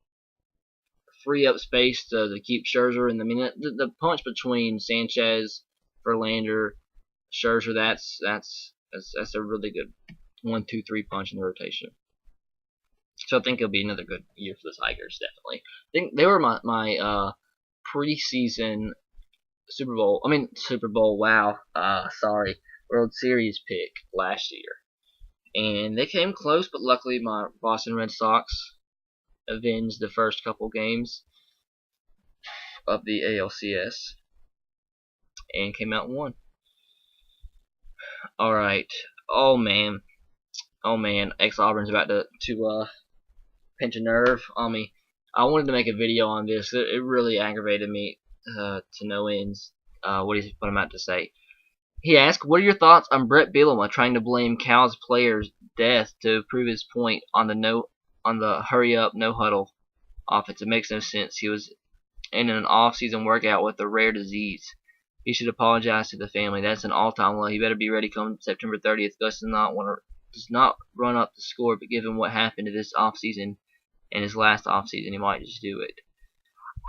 free up space to keep Scherzer. And I mean, the punch between Sanchez, Verlander, Scherzer, that's a really good 1-2-3 punch in the rotation. So I think it'll be another good year for the Tigers, definitely. I think they were my preseason World Series pick last year. And they came close, but luckily my Boston Red Sox avenged the first couple games of the ALCS and came out and won. Alright. Oh man, ex-Auburn's about to pinch a nerve on me. I wanted to make a video on this. It really aggravated me to no ends. What I'm about to say. He asked, "What are your thoughts on Bret Bielema trying to blame Cal's players' death to prove his point on the hurry up no huddle offense? It makes no sense. He was in an off-season workout with a rare disease. He should apologize to the family. That's an all-time low. He better be ready come September 30th. Gus does not run up the score, but given what happened to this off-season and his last off-season, he might just do it."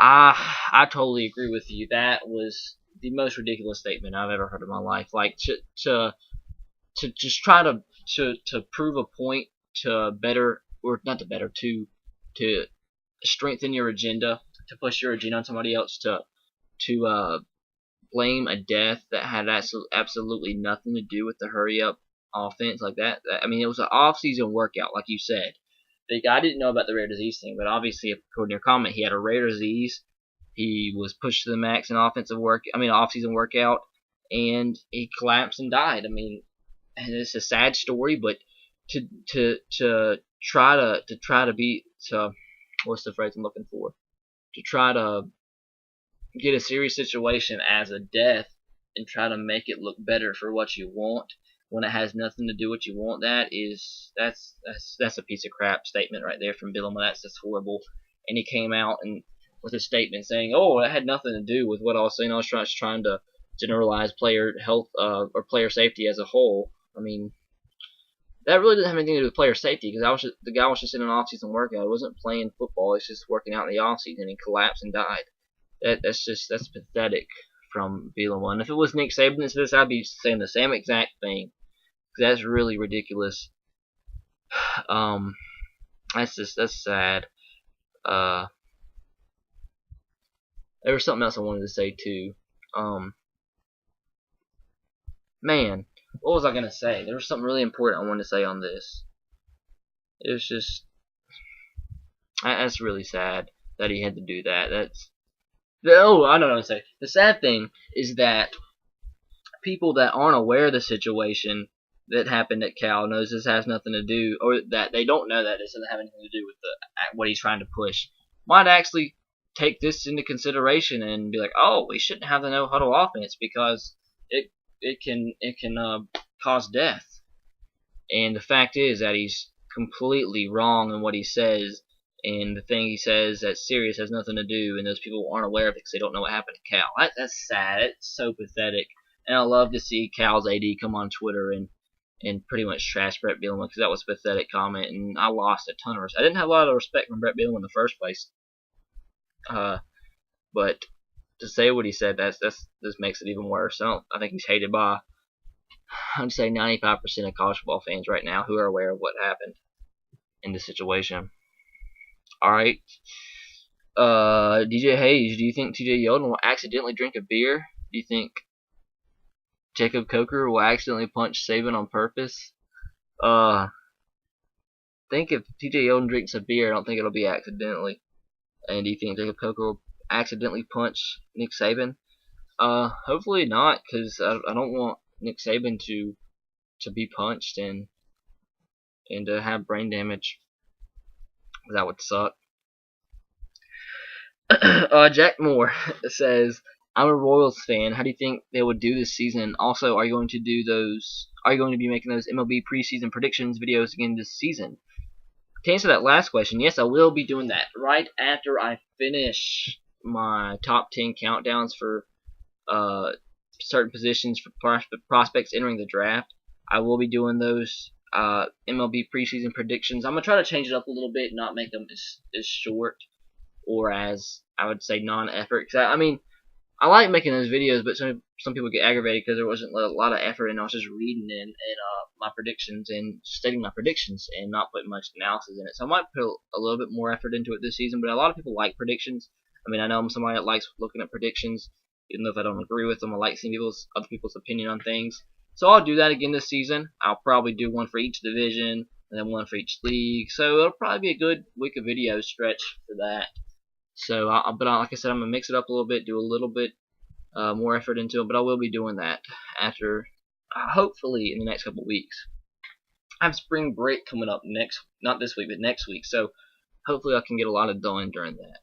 I totally agree with you. That was the most ridiculous statement I've ever heard in my life. Like to just try to prove a point to strengthen your agenda, to push your agenda on somebody else, to blame a death that had absolutely nothing to do with the hurry up offense like that. I mean, it was an off-season workout, like you said. The guy didn't know about the rare disease thing, but obviously, according to your comment, he had a rare disease. He was pushed to the max in off-season workout, and he collapsed and died. I mean, and it's a sad story, but to try to be what's the phrase I'm looking for? To try to get a serious situation as a death and try to make it look better for what you want when it has nothing to do with what you want. That's a piece of crap statement right there from Bielema. That's horrible. And he came out and with a statement saying, "Oh, it had nothing to do with what I was saying. I was trying to generalize player health or player safety as a whole." I mean, that really didn't have anything to do with player safety because the guy was just in an off-season workout. He wasn't playing football. He's just working out in the off-season. He collapsed and died. That's pathetic from Bielema. And if it was Nick Saban that said this, I'd be saying the same exact thing. That's really ridiculous. That's sad. There was something else I wanted to say too. Man, what was I gonna say? There was something really important I wanted to say on this. It was just that's really sad that he had to do that. I don't know what to say. The sad thing is that people that aren't aware of the situation that happened at Cal knows this has nothing to do, or that they don't know that this doesn't have anything to do with what he's trying to push, might actually take this into consideration and be like, oh, we shouldn't have the no huddle offense because it can cause death. And the fact is that he's completely wrong in what he says, and the thing he says that's serious has nothing to do, and those people aren't aware of it because they don't know what happened to Cal. That's sad. It's so pathetic. And I love to see Cal's AD come on Twitter and pretty much trash Bret Bielema because that was a pathetic comment, and I lost a ton of respect. I didn't have a lot of respect from Bret Bielema in the first place. But to say what he said, this makes it even worse. I think he's hated by, I'd say 95% of college football fans right now who are aware of what happened in this situation. All right. DJ Hayes, do you think TJ Yeldon will accidentally drink a beer? Do you think Jacob Coker will accidentally punch Saban on purpose? I think if TJ Yeldon drinks a beer, I don't think it'll be accidentally. And do you think Jacob Coker will accidentally punch Nick Saban? Hopefully not, because I don't want Nick Saban to be punched and to have brain damage. That would suck. Jack Moore says, I'm a Royals fan. How do you think they would do this season? Also, are you going to be making those MLB preseason predictions videos again this season? To answer that last question, yes, I will be doing that right after I finish my top 10 countdowns for certain positions for prospects entering the draft. I will be doing those MLB preseason predictions. I'm going to try to change it up a little bit and not make them as short or as, I would say, non-effort. I mean, I like making those videos, but some people get aggravated because there wasn't a lot of effort and I was just reading in my predictions and stating my predictions and not putting much analysis in it. So I might put a little bit more effort into it this season, but a lot of people like predictions. I mean, I know I'm somebody that likes looking at predictions, even though if I don't agree with them, I like seeing other people's opinion on things. So I'll do that again this season. I'll probably do one for each division and then one for each league. So it'll probably be a good week of video stretch for that. So, like I said, I'm gonna mix it up a little bit, do a little bit more effort into it, but I will be doing that after, hopefully, in the next couple weeks. I have spring break coming up not this week, but next week. So hopefully I can get a lot of done during that,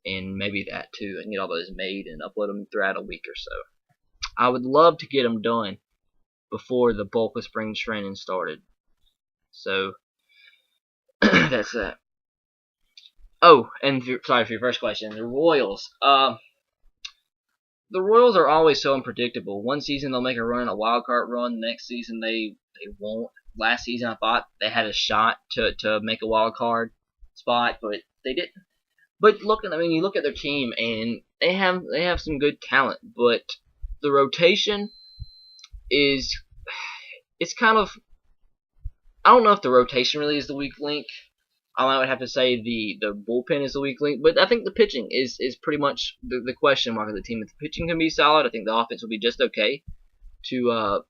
and maybe that too, and get all those made and upload them throughout a week or so. I would love to get them done before the bulk of spring training started. So that's that. Oh, and sorry for your first question. The Royals. The Royals are always so unpredictable. One season they'll make a run, a wild card run. The next season they won't. Last season I thought they had a shot to make a wild card spot, but they didn't. But you look at their team and they have some good talent, but the rotation it's kind of, I don't know if the rotation really is the weak link. I would have to say the bullpen is the weak link, but I think the pitching is pretty much the question mark of the team. If the pitching can be solid, I think the offense will be just okay to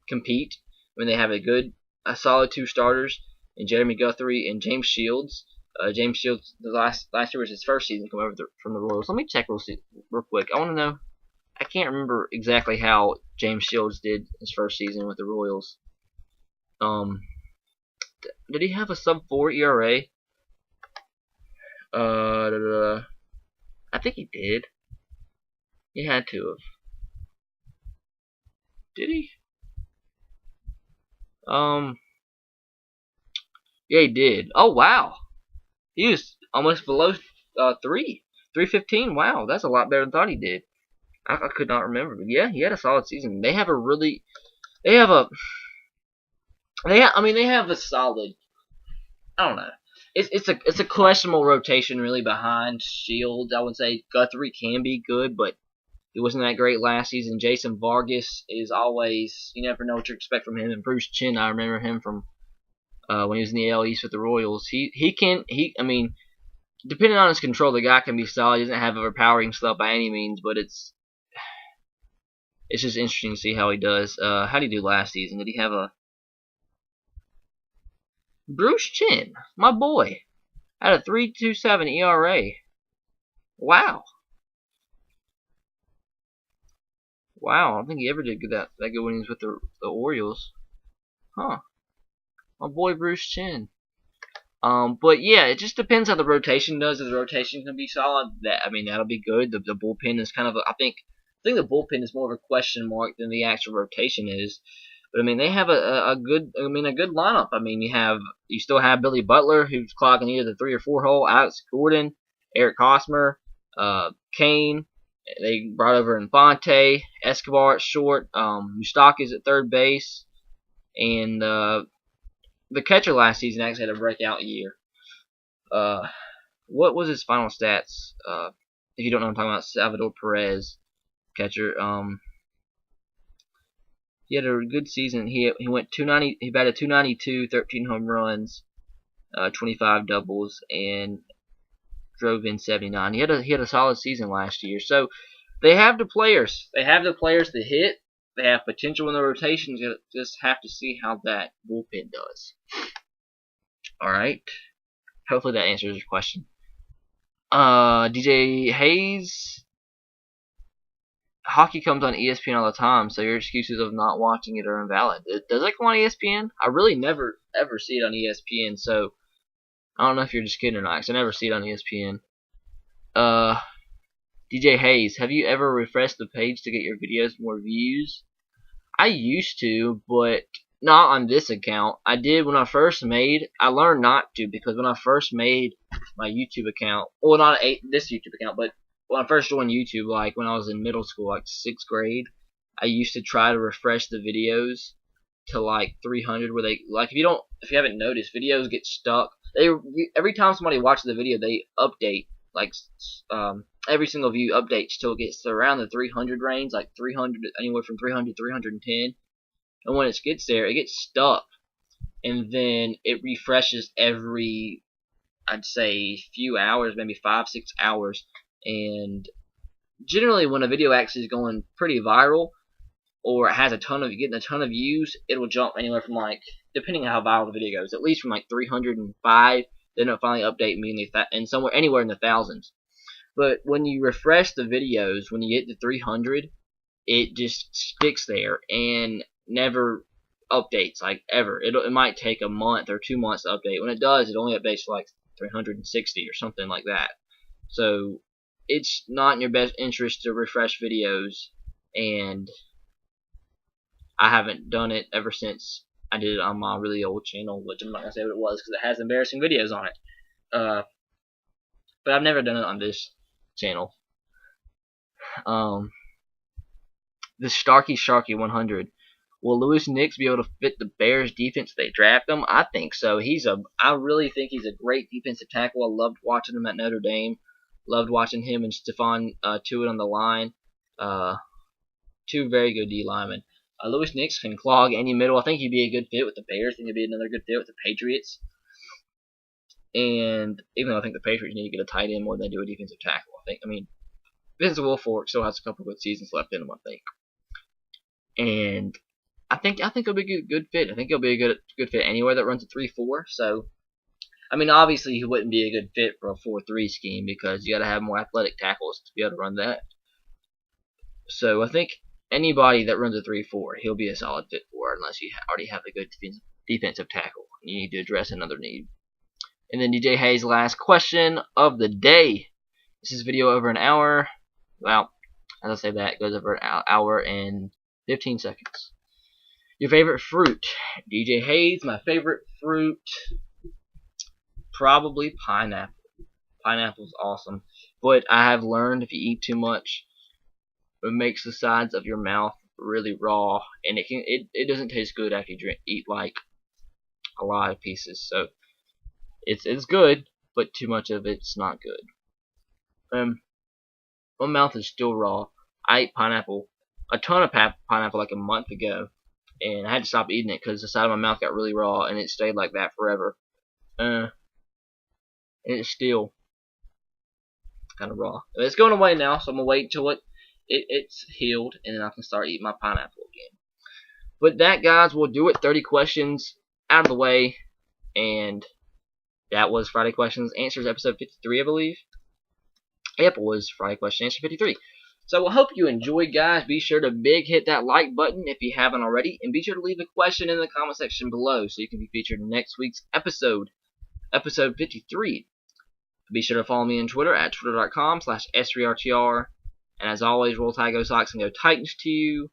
compete when they have a solid 2 starters in Jeremy Guthrie and James Shields. James Shields, the last year was his first season coming over from the Royals. Let me check real quick. I want to know. I can't remember exactly how James Shields did his first season with the Royals. Did he have a sub-4 ERA? I think he did. He had to have. Did he? Yeah, he did. Oh, wow. He was almost below 315. Wow, that's a lot better than I thought he did. I could not remember, but yeah, he had a solid season. They have a solid. I don't know. It's a questionable rotation really behind Shields. I would say Guthrie can be good, but he wasn't that great last season. Jason Vargas is always, you never know what you expect from him. And Bruce Chin, I remember him from when he was in the AL East with the Royals. I mean, depending on his control, the guy can be solid. He doesn't have overpowering stuff by any means, but it's just interesting to see how he does. How did he do last season? Did he have a Bruce Chin, my boy, had a 3.27 ERA. Wow. Wow, I don't think he ever did that good when he was with the Orioles. Huh. My boy Bruce Chin. But yeah, it just depends how the rotation does. If the rotation can be solid, that'll be good. The bullpen is kind of I think the bullpen is more of a question mark than the actual rotation is. But I mean, they have a good lineup. I mean, you still have Billy Butler, who's clogging either the 3 or 4 hole. Alex Gordon, Eric Hosmer, Kane. They brought over Infante, Escobar at short, Moustakas at third base, and the catcher last season actually had a breakout year. What was his final stats? If you don't know, I'm talking about Salvador Perez, catcher. He had a good season. He went 290. He batted 292, 13 home runs, 25 doubles, and drove in 79. He had a solid season last year. So they have the players. They have the players to hit. They have potential in the rotation. You just have to see how that bullpen does. All right. Hopefully that answers your question. DJ Hayes. Hockey comes on ESPN all the time, so your excuses of not watching it are invalid. Does it come on ESPN? I really never ever see it on ESPN, so I don't know if you're just kidding or not, because I never see it on ESPN. DJ Hayes, have you ever refreshed the page to get your videos more views? I used to, but not on this account. I did when I first made. I learned not to, because when I first made my YouTube account, well, not this YouTube account, but when I first joined YouTube, like when I was in middle school, like 6th grade, I used to try to refresh the videos to like 300, where they if you haven't noticed, videos get stuck. Every time somebody watches the video, they update, like every single view updates till it gets to around the 300 range, like 300, anywhere from 300 to 310. And when it gets there, it gets stuck, and then it refreshes every, I'd say, few hours, maybe 5-6 hours. And generally, when a video actually is going pretty viral, or it has getting a ton of views, it will jump anywhere from, like, depending on how viral the video goes, at least from like 305. Then it'll finally update me and anywhere in the thousands. But when you refresh the videos, when you get to 300, it just sticks there and never updates, like, ever. It might take a month or 2 months to update. When it does, it only updates to like 360 or something like that. So it's not in your best interest to refresh videos, and I haven't done it ever since I did it on my really old channel, which I'm not going to say what it was because it has embarrassing videos on it. But I've never done it on this channel. The Sharky 100. Will Louis Nix be able to fit the Bears defense if they draft him? I think so. I really think he's a great defensive tackle. I loved watching him at Notre Dame. Loved watching him and Stephon Tuitt on the line. Two very good D linemen. Louis Nix can clog any middle. I think he'd be a good fit with the Bears. I think he'd be another good fit with the Patriots. And even though I think the Patriots need to get a tight end more than they do a defensive tackle, Vince Wilfork still has a couple good seasons left in him, I think. and I think he'll be a good fit. I think he'll be a good fit anywhere that runs a 3-4. So I mean, obviously he wouldn't be a good fit for a 4-3 scheme because you got to have more athletic tackles to be able to run that. So I think anybody that runs a 3-4, he'll be a solid fit for, unless you already have a good defensive tackle. You need to address another need. And then DJ Hayes' last question of the day. This is video over an hour. Well, as I say that, it goes over an hour and 15 seconds. Your favorite fruit? DJ Hayes, my favorite fruit, probably pineapple. Pineapple's awesome. But I have learned if you eat too much, it makes the sides of your mouth really raw, and it doesn't taste good after you eat like a lot of pieces. So it's good, but too much of it's not good. My mouth is still raw. I ate pineapple, a ton of pineapple like a month ago, and I had to stop eating it because the side of my mouth got really raw, and it stayed like that forever. And it's still kind of raw. It's going away now, so I'm gonna wait till it's healed, and then I can start eating my pineapple again. But that, guys, will do it. 30 questions out of the way, and that was Friday Questions Answers episode 53, I believe. Yep, it was Friday Question Answer 53. So I hope you enjoyed, guys. Be sure to hit that like button if you haven't already, and be sure to leave a question in the comment section below so you can be featured in next week's episode 53. Be sure to follow me on Twitter at twitter.com/S3RTR. And as always, roll Tide, go Sox, and go Titans to you.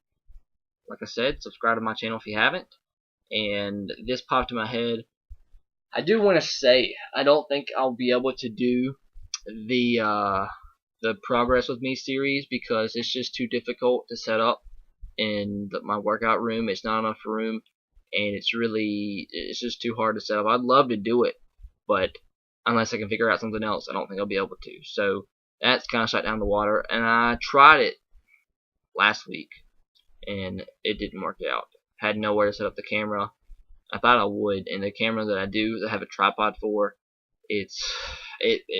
Like I said, subscribe to my channel if you haven't. And this popped in my head. I do want to say, I don't think I'll be able to do the Progress With Me series because it's just too difficult to set up in my workout room. It's not enough room, and it's just too hard to set up. I'd love to do it, but unless I can figure out something else, I don't think I'll be able to. So that's kind of shut down the water, and I tried it last week, and it didn't work out. Had nowhere to set up the camera. I thought I would, and the camera that I have a tripod for, it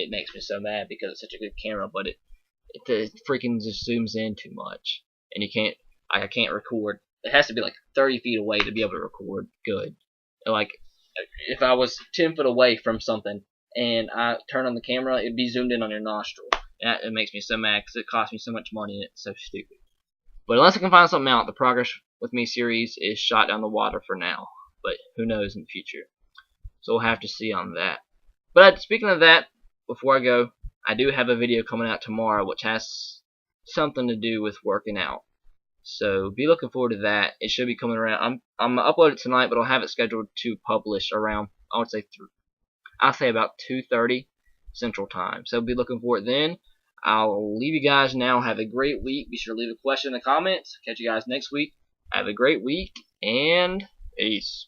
makes me so mad because it's such a good camera, but it freaking just zooms in too much, and I can't record. It has to be like 30 feet away to be able to record good. Like if I was 10 foot away from something and I turn on the camera, it'd be zoomed in on your nostril. It makes me so mad because it costs me so much money and it's so stupid. But unless I can find something out, the Progress With Me series is shot down the water for now. But who knows in the future. So we'll have to see on that. But speaking of that, before I go, I do have a video coming out tomorrow which has something to do with working out. So be looking forward to that. It should be coming around. I'm gonna upload it tonight, but I'll have it scheduled to publish around, I'll say about 2:30 Central Time. So be looking for it then. I'll leave you guys now. Have a great week. Be sure to leave a question in the comments. Catch you guys next week. Have a great week, and peace.